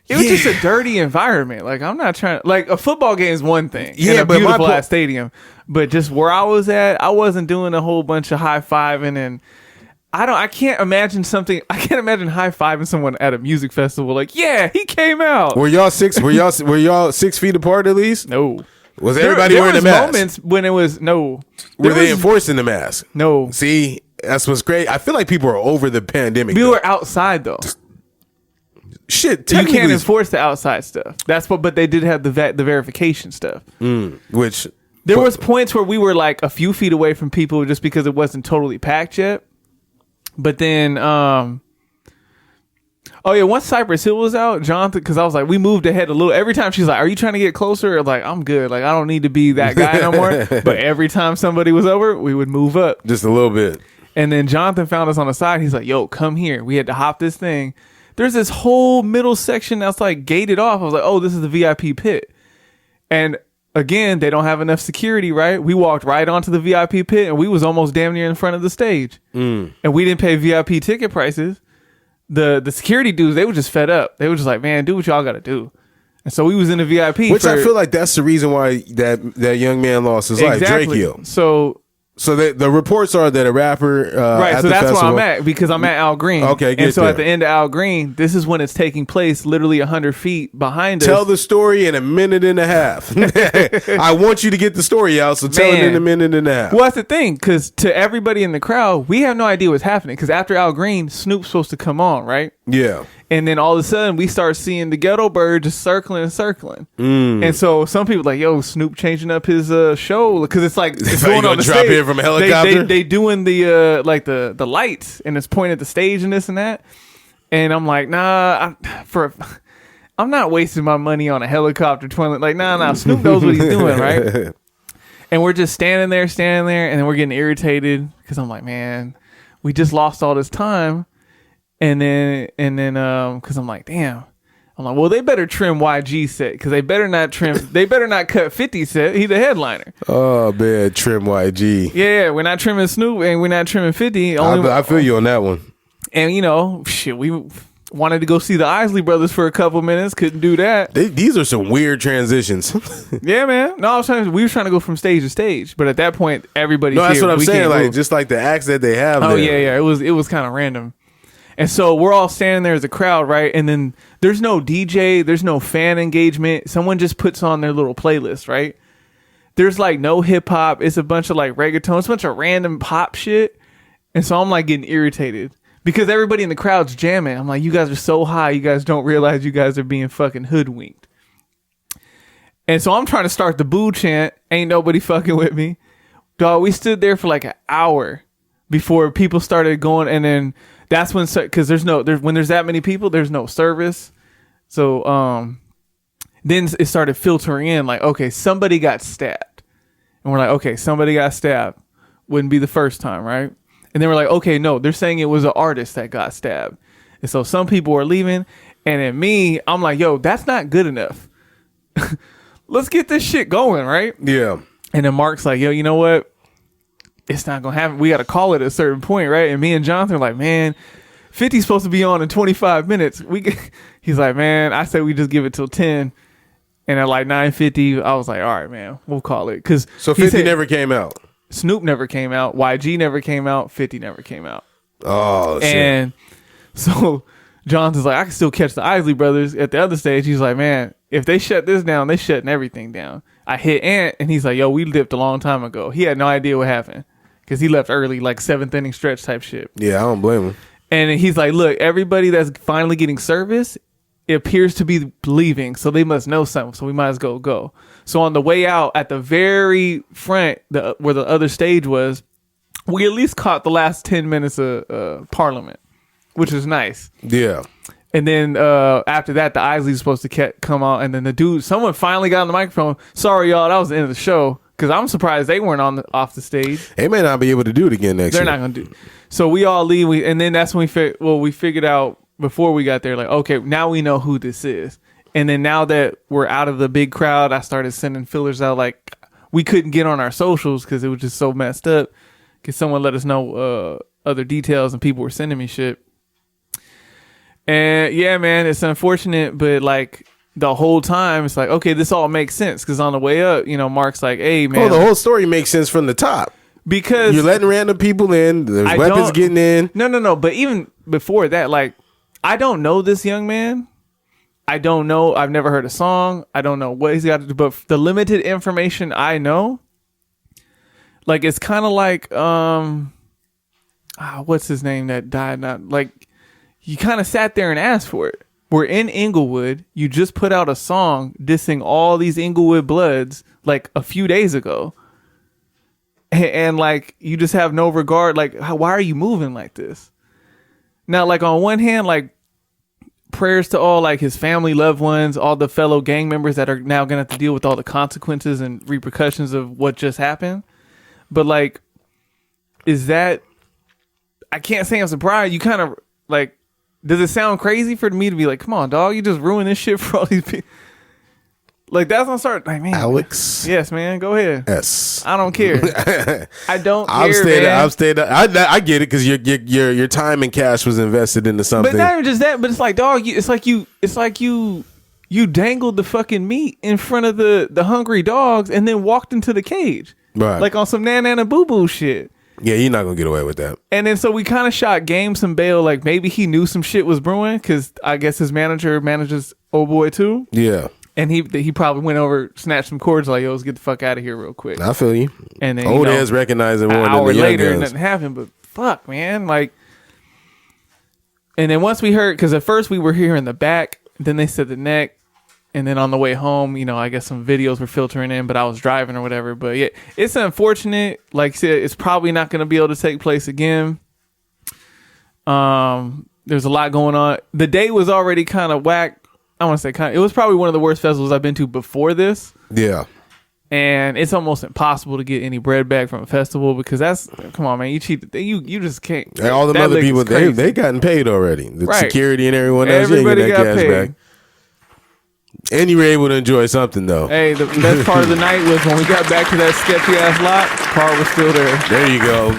it was just a dirty environment. Like I'm not trying to, like a football game is one thing. Yeah, but beautiful ass stadium. But just where I was at, I wasn't doing a whole bunch of high fiving, and I can't imagine high-fiving someone at a music festival like, yeah, he came out. Were y'all 6 feet apart at least? No. Was everybody wearing a mask? There was moments when it was no. Were they enforcing the mask? No. See, that's what's great. I feel like people are over the pandemic. We were outside though. Shit, you can't enforce the outside stuff. But they did have the verification stuff. Which there was points where we were like a few feet away from people just because it wasn't totally packed yet. But then, once Cypress Hill was out, Jonathan, because I was like, we moved ahead a little. Every time she's like, "Are you trying to get closer?" Or like, "I'm good. Like, I don't need to be that guy no more." But every time somebody was over, we would move up just a little bit. And then Jonathan found us on the side. He's like, "Yo, come here." We had to hop this thing. There's this whole middle section that's like gated off. I was like, "Oh, this is the VIP pit." And again, they don't have enough security, right? We walked right onto the VIP pit, and we was almost damn near in front of the stage. And we didn't pay VIP ticket prices. The security dudes, they were just fed up. They were just like, man, do what y'all got to do. And so we was in the VIP. Which I feel like that's the reason why that young man lost his life, Drakeo. So the reports are that a rapper right, at so the that's festival, where I'm at because I'm at Al Green. Okay, and so at the end of Al Green, this is when it's taking place, literally 100 feet behind us. Tell the story in a minute and a half. I want you to get the story out, so tell it in a minute and a half. Well, that's the thing, because to everybody in the crowd, we have no idea what's happening. Because after Al Green, Snoop's supposed to come on, right? Yeah. And then all of a sudden, we start seeing the Ghetto Bird just circling and circling. And so some people like, yo, Snoop changing up his show because it's like it's going on the drop stage. in from a helicopter. They doing the like the lights and it's pointed at the stage and this and that. And I'm like, nah, I'm not wasting my money on a helicopter twirling. Like, nah, Snoop knows what he's doing, right? And we're just standing there, and then we're getting irritated because I'm like, man, we just lost all this time. And then, because I'm like, damn. I'm like, well, they better trim YG set because they better not cut 50 set. He's the headliner. Oh, man, trim YG. Yeah, we're not trimming Snoop and we're not trimming 50. I feel you on that one. And, shit, we wanted to go see the Isley Brothers for a couple minutes. Couldn't do that. These are some weird transitions. Yeah, man. No, we were trying to go from stage to stage. But at that point, everybody's here. No, that's what I'm saying. Like, move. just like the acts that they have Oh, there. yeah. It was kind of random. And so we're all standing there as a crowd, right? And then there's no DJ, there's no fan engagement. Someone just puts on their little playlist, right? There's like no hip hop. It's a bunch of like reggaeton. It's a bunch of random pop shit. And so I'm like getting irritated because everybody in the crowd's jamming. I'm like, you guys are so high. You guys don't realize you guys are being fucking hoodwinked. And so I'm trying to start the boo chant. Ain't nobody fucking with me. Dog, we stood there for like an hour before people started going. And then that's when, because when there's that many people, there's no service. So then it started filtering in like, okay, somebody got stabbed. And we're like, okay, somebody got stabbed. Wouldn't be the first time, right? And then we're like, okay, no, they're saying it was an artist that got stabbed. And so some people are leaving. And then me, I'm like, yo, that's not good enough. Let's get this shit going, right? Yeah. And then Mark's like, yo, you know what? It's not going to happen. We got to call it at a certain point, right? And me and Jonathan are like, man, 50's supposed to be on in 25 minutes. He's like, man, I said we just give it till 10. And at like 9:50, I was like, all right, man, we'll call it. So 50 never came out? Snoop never came out. YG never came out. 50 never came out. Oh, shit. And so Jonathan's like, I can still catch the Isley Brothers at the other stage. He's like, man, if they shut this down, they shutting everything down. I hit Ant, and he's like, yo, we dipped a long time ago. He had no idea what happened because he left early, like 7th inning stretch type shit. Yeah, I don't blame him. And he's like, look, everybody that's finally getting service, it appears to be leaving, so they must know something, so we might as well go. So on the way out, at the very front, where the other stage was, we at least caught the last 10 minutes of Parliament, which is nice. Yeah. And then after that, the Isleys supposed to come out, and then someone finally got on the microphone. Sorry, y'all, that was the end of the show. Because I'm surprised they weren't off the stage. They may not be able to do it again next year. They're not going to do it. So we all leave, and then that's when we figured out before we got there, like, okay, now we know who this is. And then now that we're out of the big crowd, I started sending fillers out. Like, we couldn't get on our socials because it was just so messed up. Because someone let us know other details, and people were sending me shit. And yeah, man, it's unfortunate, but like the whole time, it's like, okay, this all makes sense. Because on the way up, Mark's like, hey, man. Oh, the whole story makes sense from the top. Because you're letting random people in. There's weapons getting in. No. But even before that, like, I don't know this young man. I don't know. I've never heard a song. I don't know what he's got to do. But the limited information I know, like, it's kind of like, what's his name that died? Not like, you kind of sat there and asked for it. We're in Inglewood. You just put out a song dissing all these Inglewood Bloods like a few days ago. And like, you just have no regard. Like, why are you moving like this? Now, like, on one hand, like, prayers to all like his family, loved ones, all the fellow gang members that are now going to have to deal with all the consequences and repercussions of what just happened. But like, is that, I can't say I'm surprised. You kind of like, does it sound crazy for me to be like, come on, dog, you just ruined this shit for all these people? Like, that's when I start, like, man. Alex. Yes, man, go ahead. Yes. I don't care. I don't care, I get it because your time and cash was invested into something. But not even just that, but it's like, dog, it's like you dangled the fucking meat in front of the hungry dogs and then walked into the cage. Right. Like on some nana boo boo shit. Yeah, you're not gonna get away with that. And then so we kind of shot Game some bail, like maybe he knew some shit was brewing because I guess his manager manages old boy too. Yeah. And he probably went over, snatched some cords, like, yo, let's get the fuck out of here real quick. I feel you. And then old heads recognizing more an than hour the young later, guns. nothing happened. But fuck, man, like. And then once we heard, because at first we were hearing the back, then they said the neck, and then on the way home, you know, I guess some videos were filtering in, but I was driving or whatever. But yeah, it's unfortunate. Like I said, it's probably not going to be able to take place again. There's a lot going on. The day was already kind of whack. I want to say it was probably one of the worst festivals I've been to before this. Yeah. And it's almost impossible to get any bread back from a festival because come on, man, you cheat. You just can't. And all them other people, they gotten paid already. The security and everyone else, everybody you ain't get that got cash paid. back. And you were able to enjoy something though. Hey, the best part of the night was when we got back to that sketchy ass lot. Car was still there. There you go.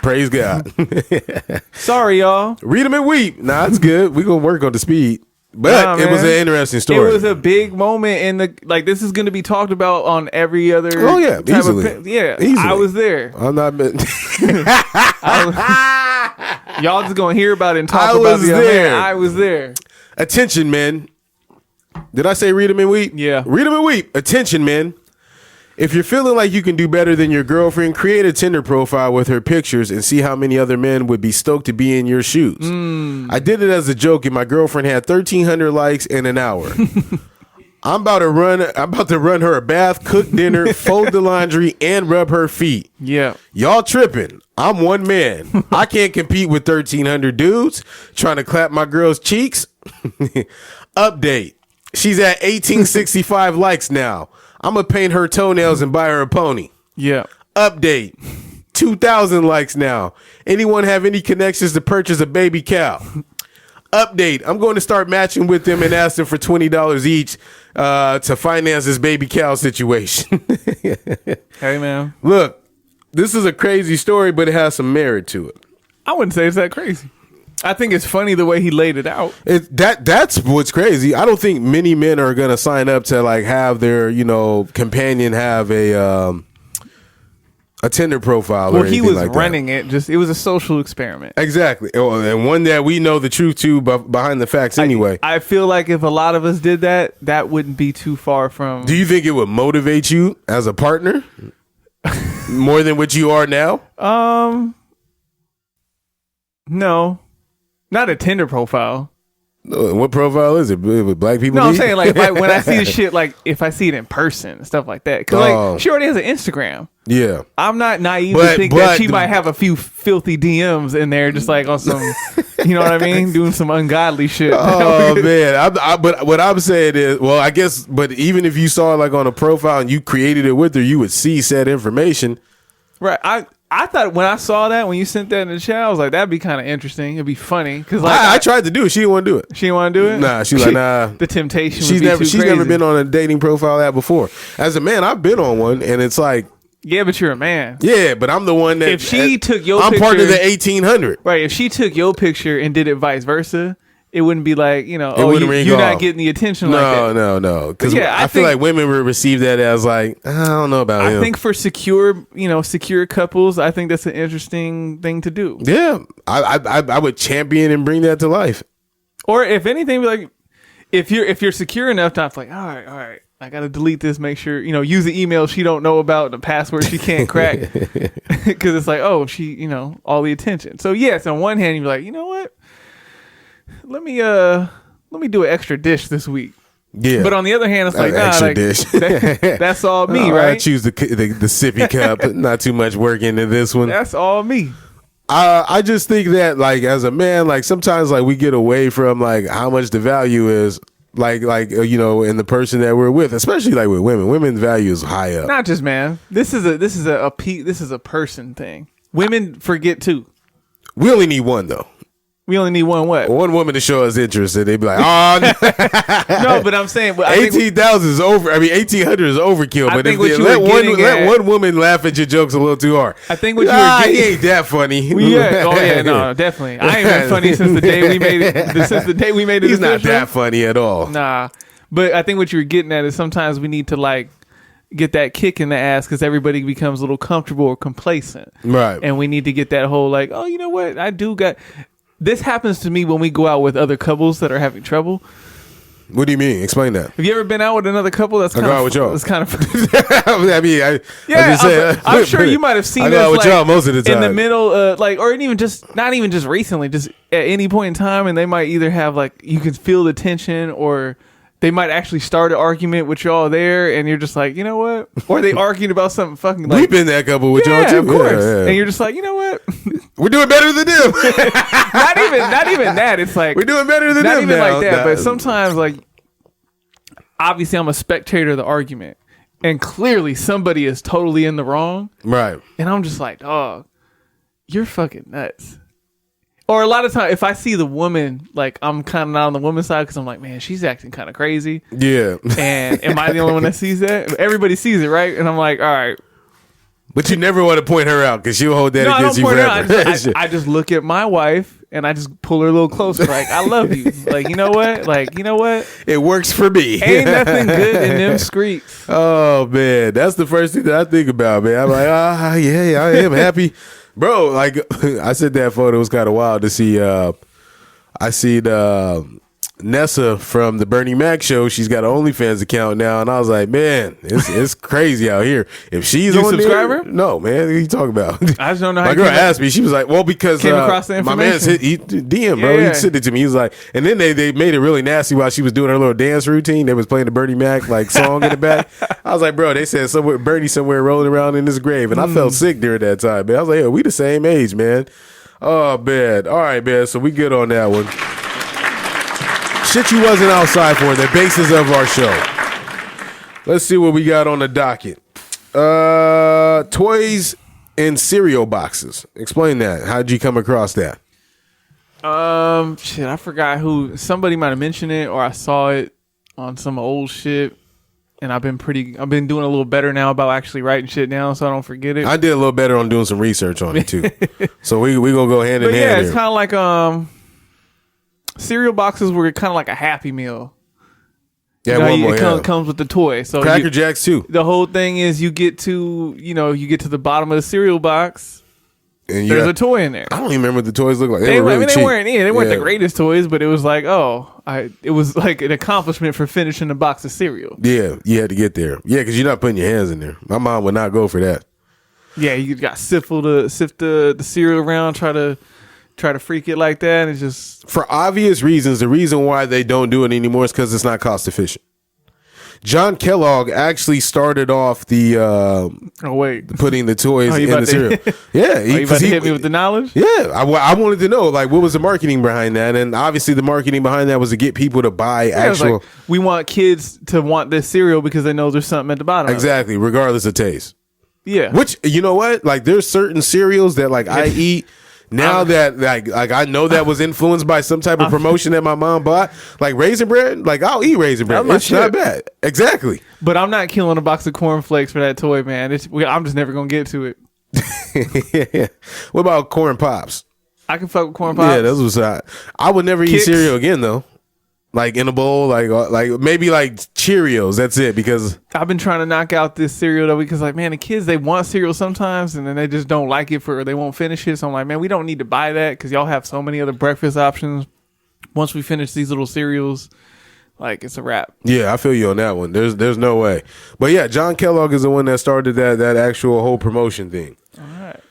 Praise God. Sorry, y'all. Read them and weep. Nah, it's good. We gonna work on the speed. But it was an interesting story. It was a big moment in the like. This is going to be talked about on every other. Oh yeah, easily. Easily. I was there. I'm not. Y'all just gonna hear about it and talk about it. Man, I was there. Attention, men. Did I say read them and weep? Yeah. Read them and weep. Attention, men. If you're feeling like you can do better than your girlfriend, create a Tinder profile with her pictures and see how many other men would be stoked to be in your shoes. I did it as a joke, and my girlfriend had 1,300 likes in an hour. I'm about to run her a bath, cook dinner, fold the laundry, and rub her feet. Yeah. Y'all tripping. I'm one man. I can't compete with 1,300 dudes trying to clap my girl's cheeks. Update. She's at 1,865 likes now. I'm going to paint her toenails and buy her a pony. Yeah. Update. 2,000 likes now. Anyone have any connections to purchase a baby cow? Update. I'm going to start matching with them and ask them for $20 each to finance this baby cow situation. Hey, man. Look, this is a crazy story, but it has some merit to it. I wouldn't say it's that crazy. I think it's funny the way he laid it out. That's what's crazy. I don't think many men are gonna sign up to like have their companion have a Tinder profile. Well, or anything he was like running that. it. It was a social experiment. Exactly, and one that we know the truth to behind the facts anyway. I feel like if a lot of us did that, that wouldn't be too far from. Do you think it would motivate you as a partner more than what you are now? No. Not a Tinder profile. What profile is it? With black people? No, I'm saying like when I see the shit, like if I see it in person, stuff like that. Because like she already has an Instagram. Yeah, I'm not naive to think that she might have a few filthy DMs in there, just like on some, you know what I mean, doing some ungodly shit. Oh man, but what I'm saying is, well, I guess, but even if you saw it like on a profile and you created it with her, you would see said information. Right. I thought when I saw that, when you sent that in the chat, I was like, that'd be kind of interesting. It'd be funny. Because like, I tried to do it. She didn't want to do it. She didn't want to do it? Nah, she's like, nah. The temptation She's never been on a dating profile app before. As a man, I've been on one, and it's like. Yeah, but you're a man. Yeah, but I'm the one that. If she took your I'm picture. part of the 1,800. Right. If she took your picture and did it vice versa, it wouldn't be like, you know, wouldn't ring you're off. not getting the attention like that. No. Because Yeah, I feel like women would receive that as like, I don't know about him. I think for secure couples, I think that's an interesting thing to do. Yeah, I would champion and bring that to life. Or if anything, like if you're secure enough to like, all right, I gotta delete this. Make sure use the email she don't know about, the password she can't crack, because it's like, oh, she all the attention. So yes, on one hand you're like, you know what, let me do an extra dish this week. Yeah, but on the other hand, it's like, extra dish. That's all me, right? I choose the sippy cup. Not too much work into this one. That's all me. I just think that, like, as a man, like, sometimes, like, we get away from, like, how much the value is, like in the person that we're with, especially, like, with women. Women's value is high up. Not just man. This is a person thing. Women forget too. We only need one, though. We only need one what? One woman to show us interest, and they'd be like, "Oh, no." But I'm saying, 18,000 is over. I mean, 1,800 is overkill. But if let one woman laugh at your jokes a little too hard, I think what you were getting, he ain't that funny. No, definitely. I ain't been funny since the day we made it. Since the day we made it, he's not that funny at all. Nah, but I think what you were getting at is sometimes we need to like get that kick in the ass because everybody becomes a little comfortable or complacent, right? And we need to get that whole like, oh, you know what, I do got. This happens to me when we go out with other couples that are having trouble. What do you mean? Explain that. Have you ever been out with another couple that's kind of with y'all? It's kind of I mean, I'm sure you might have seen I this go out with y'all most of the time. in the middle, like, or even just not even just recently, just at any point in time, and they might either have like you can feel the tension, or they might actually start an argument with y'all there, and you're just like, you know what? Or they arguing about something fucking. Like, we've been that couple with y'all too, of course. Yeah. And you're just like, you know what? We're doing better than them. not even that. It's like we're doing better than not them. Not even now. like that. But sometimes, like, obviously, I'm a spectator of the argument, and clearly somebody is totally in the wrong, right? And I'm just like, dog, you're fucking nuts. Or a lot of times, if I see the woman, like, I'm kind of not on the woman's side because I'm like, man, she's acting kind of crazy. Yeah. And am I the only one that sees that? Everybody sees it, right? And I'm like, all right. But you never want to point her out because she'll hold that against you forever. I just look at my wife and I just pull her a little closer. Like, I love you. Like, you know what? It works for me. Ain't nothing good in them streets. Oh, man. That's the first thing that I think about, man. I'm like, yeah, I am happy. Bro, like, I sent that photo. It was kind of wild to see. I see Nessa from the Bernie Mac show. She's got an OnlyFans account now, and I was like, man, it's crazy out here. If she's you on subscriber? There, no, man, what are you talking about? I just don't know how. My girl asked me. She was like, well, because came across the my man's DM, bro. Yeah. He sent it to me. He was like, and then they made it really nasty while she was doing her little dance routine. They was playing the Bernie Mac like song in the back. I was like, bro, they said Bernie somewhere rolling around in his grave, and I felt sick during that time, man. I was like, we the same age, man. Oh, man. All right, man. So we good on that one. Shit you wasn't outside for, the basis of our show. Let's see what we got on the docket. Toys and cereal boxes. Explain that. How'd you come across that? I forgot who. Somebody might have mentioned it, or I saw it on some old shit. And I've been doing a little better now about actually writing shit down so I don't forget it. I did a little better on doing some research on it too. So we gonna go hand in hand. Yeah, it's kind of like cereal boxes were kind of like a Happy Meal. Yeah, it comes with the toy. So Cracker Jacks too. The whole thing is you get to the bottom of the cereal box. And there's a toy in there. I don't even remember what the toys look like. They were really cheap. They weren't the greatest toys, but it was like, it was like an accomplishment for finishing a box of cereal. Yeah, you had to get there. Yeah, because you're not putting your hands in there. My mom would not go for that. Yeah, you got sift the cereal around, try to freak it like that, and it's just for obvious reasons. The reason why they don't do it anymore is because it's not cost efficient. John Kellogg actually started off the putting the toys in the cereal. Yeah, you about to hit me with the knowledge? Yeah, I wanted to know what was the marketing behind that, and obviously the marketing behind that was to get people to buy actual. Like, we want kids to want this cereal because they know there's something at the bottom. Exactly, regardless of taste. Yeah, which you know what, like there's certain cereals that like I eat. Now that like I know that was influenced by some type of promotion that my mom bought, like Raisin Bread, like I'll eat Raisin Bread. It's not bad. Exactly. But I'm not killing a box of cornflakes for that toy, man. I'm just never gonna get to it. What about Corn Pops? I can fuck with corn pops. Yeah, those was I would never eat Kicks. cereal again though. Like in a bowl, like maybe like Cheerios. That's it. Because I've been trying to knock out this cereal though, because like, man, the kids, they want cereal sometimes and then they just don't like it or they won't finish it. So I'm like, man, we don't need to buy that because y'all have so many other breakfast options. Once we finish these little cereals, like it's a wrap. yeah, I feel you on that one. There's no way. But yeah, John Kellogg is the one that started that actual whole promotion thing.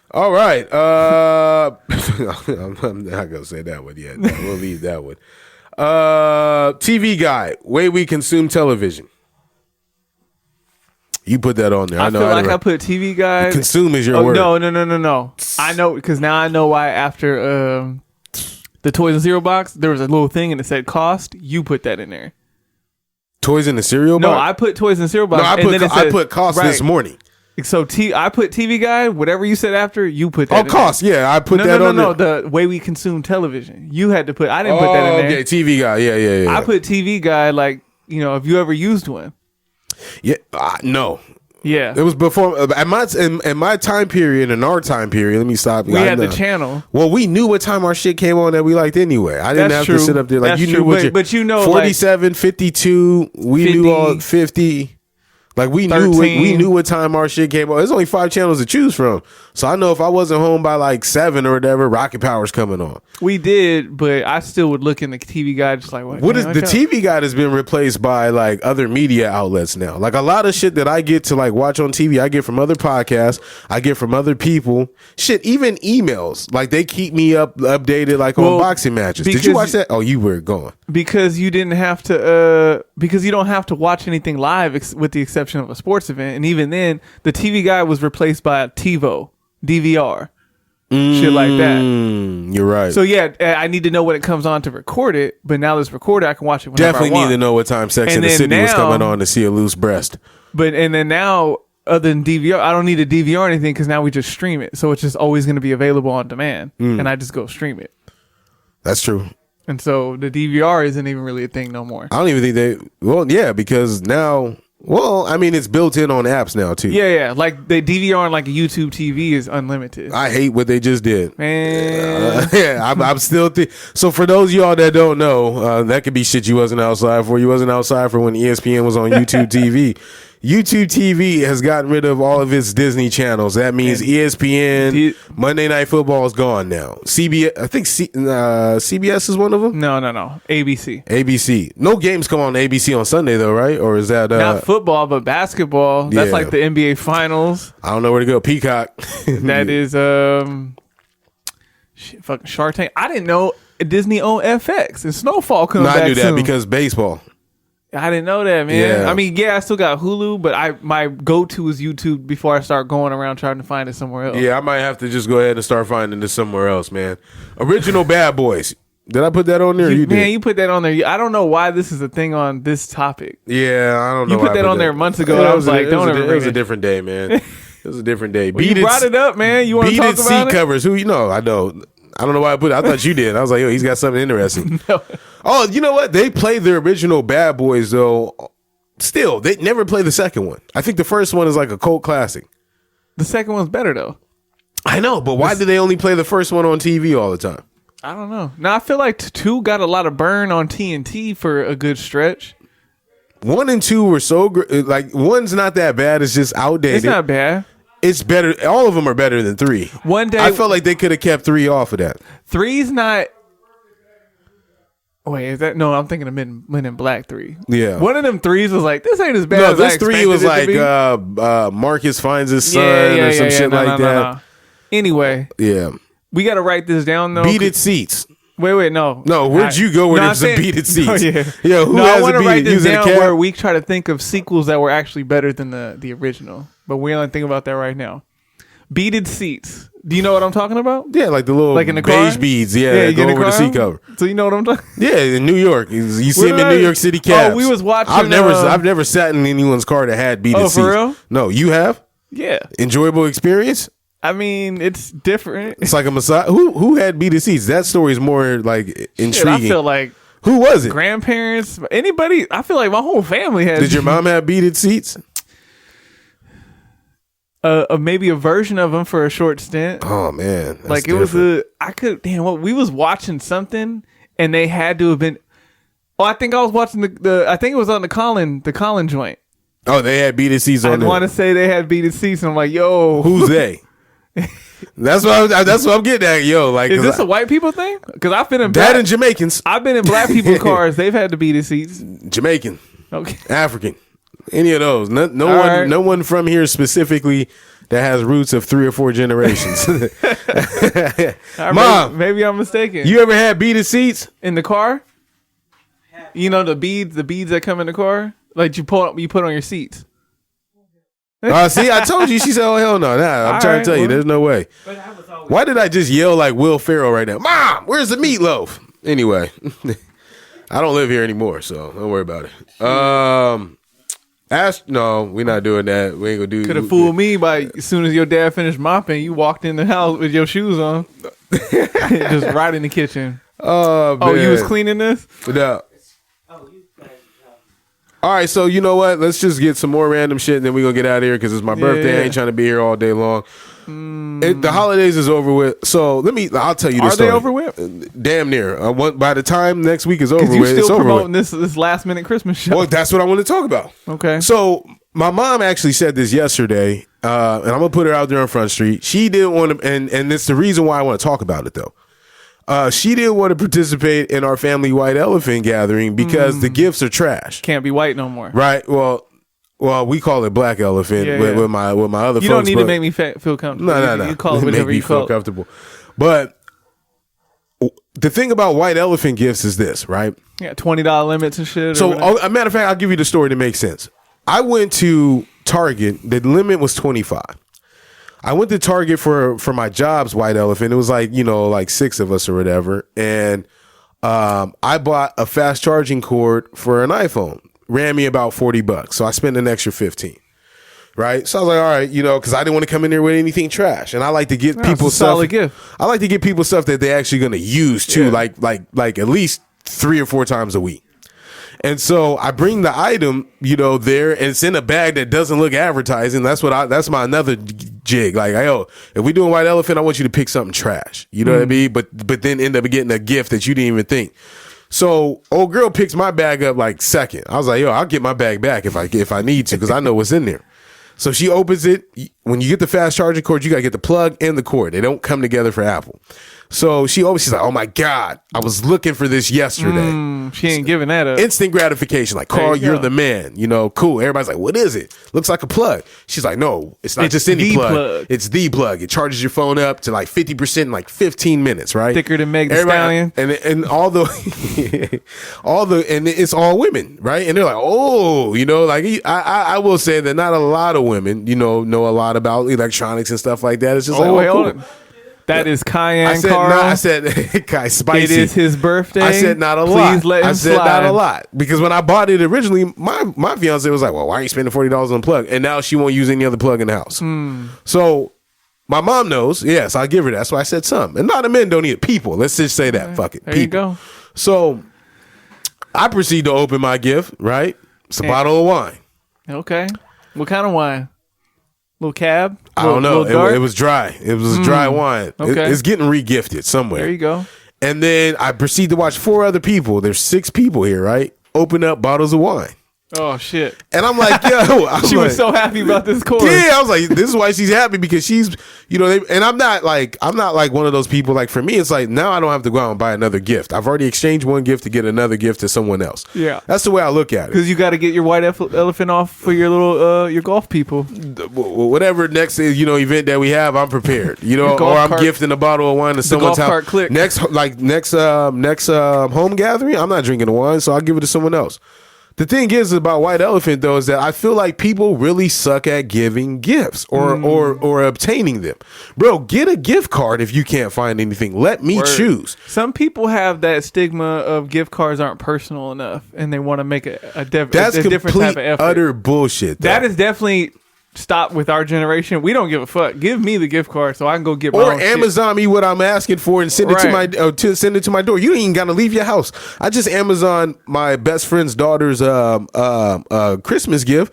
All right. I'm not gonna say that one yet. No, we'll leave that one. TV guide, way we consume television. You put that on there. I feel like I put TV guide. Consume is your word. No. I know, because now I know why after the Toys and Cereal box, there was a little thing and it said cost. You put that in there. Toys in the cereal box? No, I put Toys and Cereal box. No, I put cost this morning. So I put TV guide. Whatever you said after, you put that. Oh, cost. Yeah, I put that on. No. The way we consume television. You had to put. I didn't put that in there. Okay, TV guide. Yeah. I put TV guide. Like, if you ever used one. Yeah. No. Yeah. It was before in my time period, in our time period. Let me stop. We had the channel. Well, we knew what time our shit came on that we liked anyway. I didn't have to sit up there like you knew what. But 47, 52. We 50, knew all 50. Like we 13. knew what time our shit came on. There's only 5 channels to choose from, so I know if I wasn't home by like 7 or whatever, Rocket Power's coming on. We did, but I still would look in the TV guide just like what is the TV guide has been replaced by like other media outlets now. Like a lot of shit that I get to like watch on TV, I get from other podcasts, I get from other people. Shit, even emails. Like they keep me updated like on boxing matches. Did you watch that? Oh, you were gone. Because you didn't have to because you don't have to watch anything live with the exception of a sports event, and even then the TV guide was replaced by TiVo, DVR, shit like that. You're right. So yeah, I need to know when it comes on to record it, but now this recorder I can watch it whenever definitely I want. need to know what time Sex and the City was coming on to see a loose breast. And then now, other than DVR, I don't need a DVR or anything because now we just stream it, so it's just always going to be available on demand, and I just go stream it. That's true. And so the DVR isn't even really a thing no more. I don't even think because now, I mean, it's built in on apps now too. Yeah. Like the DVR on like a YouTube TV is unlimited. I hate what they just did. Man. I'm still so for those of y'all that don't know, that could be shit you wasn't outside for. You wasn't outside for when ESPN was on YouTube TV. YouTube TV has gotten rid of all of its Disney channels. That means ESPN, Monday Night Football is gone now. CBS, I think CBS is one of them. No. ABC. No games come on ABC on Sunday though, right? Or is that not football, but basketball? That's like the NBA Finals. I don't know where to go. Peacock. That is fucking Shark Tank. I didn't know Disney owned FX and Snowfall coming back. I knew that soon. because baseball. I didn't know that, man. Yeah. I mean, I still got Hulu, but my go-to is YouTube before I start going around trying to find it somewhere else. Yeah, I might have to just go ahead and start finding this somewhere else, man. Original Bad Boys. Did I put that on there? You did. Man, you put that on there. I don't know why this is a thing on this topic. Yeah, I don't know. You put that on there months ago. And I was like, don't ever. It was a different day, man. It was a different day. Well, you brought it up, man. You want to talk about seat it? covers. Who you know? I know. I don't know why I put it. I thought you did. I was like, yo, he's got something interesting. No. Oh, you know what? They played the original Bad Boys though. Still, they never play the second one. I think the first one is like a cult classic. The second one's better though. I know, but why do they only play the first one on TV all the time? I don't know. Now I feel like 2 got a lot of burn on TNT for a good stretch. 1 and 2 were so great. Like 1's not that bad. It's just outdated. It's not bad. It's better. All of them are better than 3. One day I felt like they could have kept 3 off of that. 3's not. Wait, is that no? I'm thinking of Men in Black 3. Yeah, one of them 3s was like this ain't as bad. No, as this 3 was like Marcus finds his son or some shit like that. No. Anyway, yeah, we got to write this down though. Beaded seats. Wait, no. Where'd you go where there's some beaded seats? Yeah, who I has want to write this using down where we try to think of sequels that were actually better than the original, but we only think about that right now. Beaded seats. Do you know what I'm talking about? Yeah, like the little like in the beige car? beads. Yeah, go over the seat cover. So you know what I'm talking? Yeah, in New York, you see them in New York City cabs. Oh, we was watching. I've never sat in anyone's car that had beaded seats. Oh, for real? No, you have? Yeah. Enjoyable experience? I mean, it's different. It's like a massage. Who had beaded seats? That story is more like intriguing. Shit, I feel like who was it? Grandparents, anybody. I feel like my whole family had. Did your mom have beaded seats? maybe a version of them for a short stint. Oh man, that's like it different. was we was watching something and they had to have been. Oh, I think I was watching I think it was on the Colin joint. Oh, they had B2Cs on there. I want to say they had B2Cs. So I'm like, yo, who's they? That's what I'm getting at, yo. Like, is this a white people thing? Because I've been in that and Jamaicans. I've been in black people cars. They've had the B2Cs. Jamaican, Okay, African, any of those. No one, right. no one from here specifically that has roots of 3 or 4 generations. Mom, maybe I'm mistaken. you ever had beaded seats in the car? You know the beads that come in the car, like you put on your seats. See, I told you. She said, "Oh hell no!" Nah, I'm trying to tell you, there's no way. Why did I just yell like Will Ferrell right now? Mom, where's the meatloaf? Anyway, I don't live here anymore, so don't worry about it. No, we're not doing that. We ain't gonna do. Could have fooled me by as soon as your dad finished mopping, you walked in the house with your shoes on, just right in the kitchen. Man. Oh, you was cleaning this? No. All right, so you know what? Let's just get some more random shit, and then we're going to get out of here because it's my birthday. Yeah. I ain't trying to be here all day long. The holidays is over with. So I'll tell you this story. Are they over with? Damn near. By the time next week is over you with, still it's over promoting with. this last minute Christmas show. Well, that's what I want to talk about. Okay. So my mom actually said this yesterday, and I'm going to put her out there on Front Street. She didn't want to, and it's the reason why I want to talk about it, though. She didn't want to participate in our family white elephant gathering because the gifts are trash. Can't be white no more. Right. Well, we call it black elephant with my other. You folks, don't need to make me feel comfortable. No. You call it whatever you feel call comfortable. But the thing about white elephant gifts is this, right? Yeah, $20 limits and shit. So, a matter of fact, I'll give you the story to make sense. I went to Target. The limit was $25. I went to Target for my job's white elephant. It was like 6 of us or whatever. And I bought a fast charging cord for an iPhone. Ran me about $40. So I spent an extra 15. Right. So I was like, all right, because I didn't want to come in there with anything trash. And I like to get people stuff. Solid gift. I like to get people stuff that they're actually going to use too, like at least 3 or 4 times a week. And so I bring the item, there, and it's in a bag that doesn't look advertising. That's my another jig. Like, if we doing white elephant, I want you to pick something trash. You know what I mean? But then end up getting a gift that you didn't even think. So old girl picks my bag up like second. I was like, I'll get my bag back if I need to, because I know what's in there. So she opens it. When you get the fast charging cord, you got to get the plug and the cord. They don't come together for Apple. So she's like, oh my God, I was looking for this yesterday. She ain't giving that up. Instant gratification. Like, Carl, you're the man. Cool. Everybody's like, what is it? Looks like a plug. She's like, no, it's not just any plug. It's the plug. It charges your phone up to like 50% in like 15 minutes, right? Thicker than Meg Thee Stallion. And all the, and it's all women, right? And they're like, oh, I will say that not a lot of women, know a lot about electronics and stuff like that. It's just cool. That is Cayenne, I said, Carl. no, I said, Kai, spicy. It is his birthday. I said not a lot. Please let him I said slide. not a lot. Because when I bought it originally, my fiance was like, well, why are you spending $40 on a plug? And now she won't use any other plug in the house. So my mom knows. Yes, I give her that. So I said some. And not the men don't need it. People. Let's just say that. Fuck it. There People. you go. So I proceed to open my gift, right? It's a bottle of wine. Okay. What kind of wine? Little cab? I don't know. It was dry. It was dry wine. Okay. It's getting regifted somewhere. There you go. And then I proceed to watch 4 other people. There's 6 people here, right? Open up bottles of wine. Oh shit! And I'm like, yo, she was so happy about this course. Yeah, I was like, this is why she's happy, because she's, and I'm not like one of those people. Like, for me, it's like, now I don't have to go out and buy another gift. I've already exchanged one gift to get another gift to someone else. Yeah, that's the way I look at it. Because you got to get your white elephant off for your little your golf people. Whatever next event that we have, I'm prepared. Or I'm gifting a bottle of wine to someone's house. Next home gathering, I'm not drinking the wine, so I'll give it to someone else. The thing is about white elephant, though, is that I feel like people really suck at giving gifts or obtaining them. Bro, get a gift card if you can't find anything. Let me choose. Some people have that stigma of gift cards aren't personal enough, and they want to make a different type of effort. Utter bullshit. That is definitely stop with our generation. We don't give a fuck. Give me the gift card so I can go get my own Amazon shit. Me what I'm asking for and send it to my door. You ain't even gotta leave your house. I just Amazon my best friend's daughter's Christmas gift.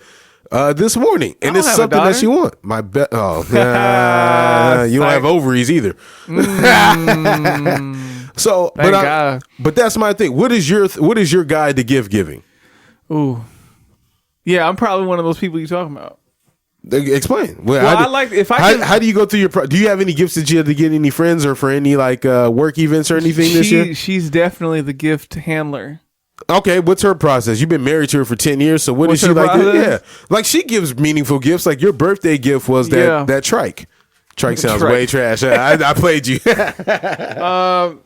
This morning, and it's have a something that daughter. she want. My bet. Oh, you don't have ovaries either. So, Thank God. but that's my thing. What is your guide to gift giving? Ooh. Yeah, I'm probably one of those people you're talking about. Explain. Well, I like if I can. How do you go through do you have any gifts that you have to get any friends or for any like work events or anything this year? She's definitely the gift handler. Okay, what's her process? You've been married to her for 10 years, so what What's does she her like? process? Yeah, like she gives meaningful gifts. Like your birthday gift was that trike. Trike sounds Trike. way trash. I played you. I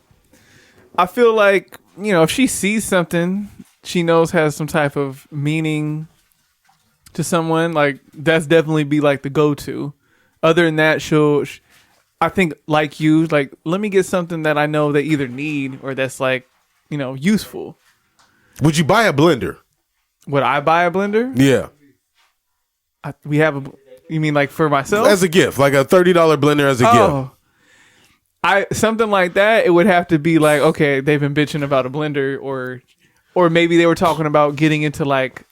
feel like, if she sees something she knows has some type of meaning to someone, like that's definitely be like the go-to. Other than that, I think like you, like let me get something that I know they either need or that's like, useful. Would you buy a blender? Would I buy a blender? Yeah. You mean like for myself? As a gift, like a $30 blender as a gift. Something like that, it would have to be like, okay, they've been bitching about a blender or maybe they were talking about getting into like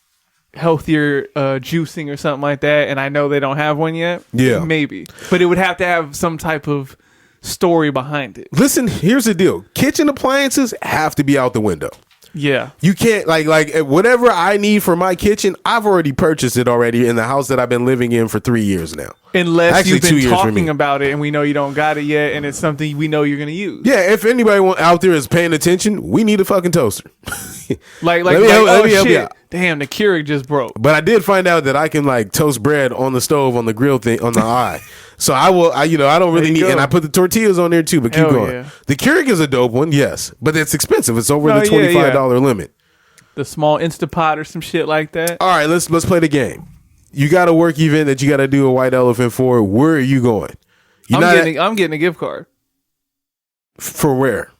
healthier juicing or something like that, and I know they don't have one yet. Yeah. Maybe. But it would have to have some type of story behind it. Listen, here's the deal. Kitchen appliances have to be out the window. Yeah. You can't like whatever I need for my kitchen, I've already purchased it already in the house that I've been living in for 3 years now. Unless Actually, you've 2 been years for talking me. about it and we know you don't got it yet and it's something we know you're going to use. Yeah, if anybody out there is paying attention, we need a fucking toaster. Like Let me help you shit. out. Damn, the Keurig just broke. But I did find out that I can like toast bread on the stove on the grill thing on the eye. So I don't really you need, go. and I put the tortillas on there too. But keep Hell going. yeah. The Keurig is a dope one, yes, but it's expensive. It's over No, the $25 limit. The small Instapot or some shit like that. All right, let's play the game. You got a work event that you got to do a white elephant for. Where are you going? I'm getting a gift card. For where?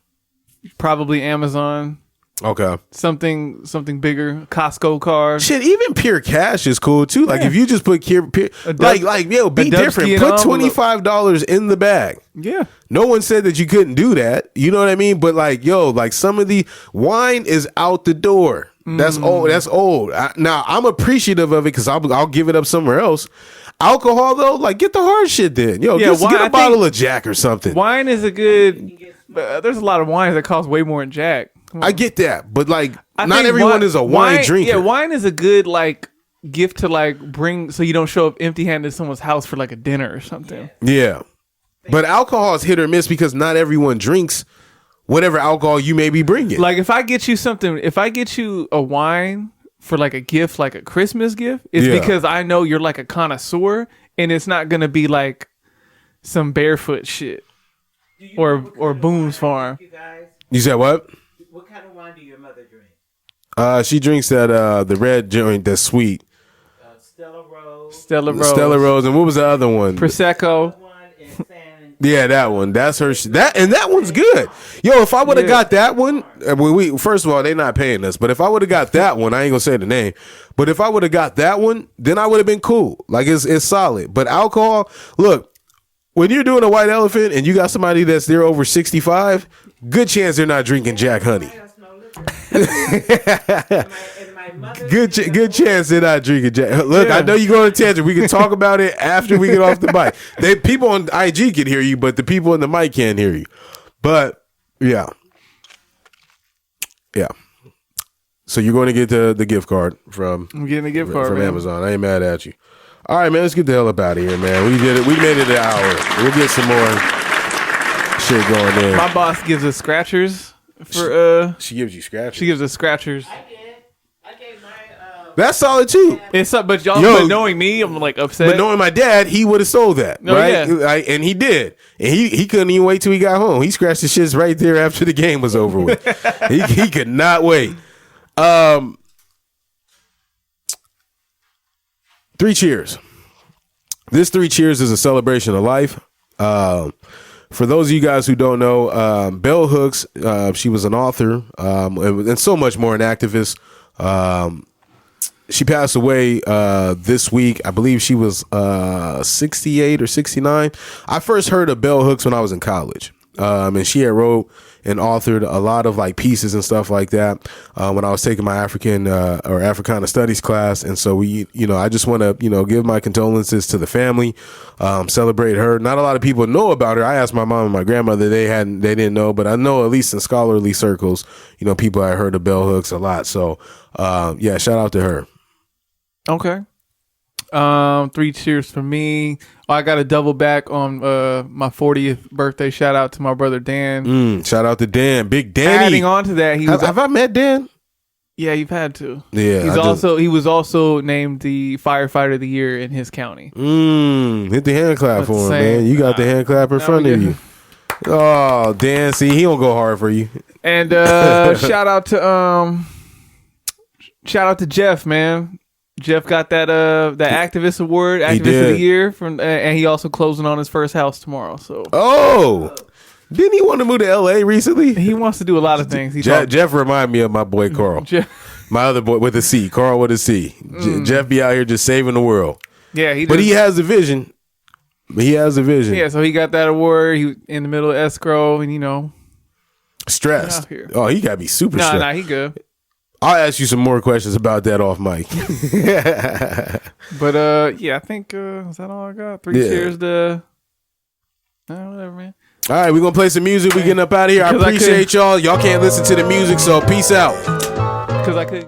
Probably Amazon. Okay. Something bigger. Costco card. Shit, even pure cash is cool too. Like if you just put be different. in Put an envelope. $25 in the bag. Yeah. No one said that you couldn't do that. You know what I mean? But like some of the wine is out the door. That's old. That's old. Now I'm appreciative of it because I'll give it up somewhere else. Alcohol though, like get the hard shit then. Get a bottle of Jack or something. Wine is a good. There's a lot of wines that cost way more than Jack. I get that, but like I not think everyone is a wine drinker. Yeah, wine is a good like gift to like bring so you don't show up empty-handed to someone's house for like a dinner or something. Yeah. But alcohol is hit or miss because not everyone drinks whatever alcohol you may be bringing. Like if I get you a wine for like a gift, like a Christmas gift, it's because I know you're like a connoisseur and it's not going to be like some barefoot shit or Boone's Farm. You guys, You said what? what kind of wine do your mother drink? She drinks that the red joint that's sweet. Stella Rose. Stella Rose, and what was the other one? Prosecco. One and San. Yeah, that one. That's her. That one's good. Yo, if I would have got that one, first of all, they not paying us. But if I would have got that one, I ain't gonna say the name. But if I would have got that one, then I would have been cool. Like it's solid. But alcohol, look, when you're doing a white elephant and you got somebody that's there over 65, good chance they're not drinking Jack Honey. Good chance they're not drinking Jack. Look, I know you go on a tangent. We can talk about it after we get off the mic. People on IG can hear you, but the people in the mic can't hear you. But yeah. So you're going to get the gift card from I'm getting a gift card from man. Amazon. I ain't mad at you. All right, man. Let's get the hell up out of here, man. We did it. We made it an hour. We'll get some more shit going in. My boss gives us scratchers for She gives you scratches. she gives us scratchers. I gave my That's solid too. It's but y'all Yo. but knowing me, I'm like upset. But knowing my dad, he would have sold that, No, right? yeah. Like, and he did. And he couldn't even wait till he got home. He scratched the shits right there after the game was over with. he could not wait. 3 cheers. This 3 cheers is a celebration of life. For those of you guys who don't know, Bell Hooks, she was an author and so much more, an activist. She passed away this week. I believe she was 68 or 69. I first heard of Bell Hooks when I was in college. And she had wrote and authored a lot of like pieces and stuff like that when I was taking my African or Africana Studies class. And so I just want to, give my condolences to the family, celebrate her. Not a lot of people know about her. I asked my mom and my grandmother, they didn't know, but I know at least in scholarly circles, people had heard of bell hooks a lot. So shout out to her. Okay. 3 cheers for me. I got to double back on my 40th birthday. Shout out to my brother Dan. Shout out to Dan, Big Danny. Adding on to that, have I met Dan? Yeah, you've had to. Yeah, he was also named the firefighter of the year in his county. Hit the hand clap for him, man. You got the hand clap in front of you. Oh, Dan, see, he don't go hard for you. And shout out to Jeff, man. Jeff got that activist award, activist of the year and he also closing on his first house tomorrow. So didn't he want to move to LA recently? He wants to do a lot of things. Jeff remind me of my boy Carl. My other boy with a C, Carl with a C. Jeff be out here just saving the world. Yeah, he has a vision. Yeah, so he got that award. He in the middle of escrow and stressed. Oh, he gotta be super stressed. Nah, he good. I'll ask you some more questions about that off mic. But I think is that all I got? 3 cheers to whatever, man. All right, we're gonna play some music. We getting up out of here. I appreciate y'all. Y'all can't listen to the music, so peace out. Because I could.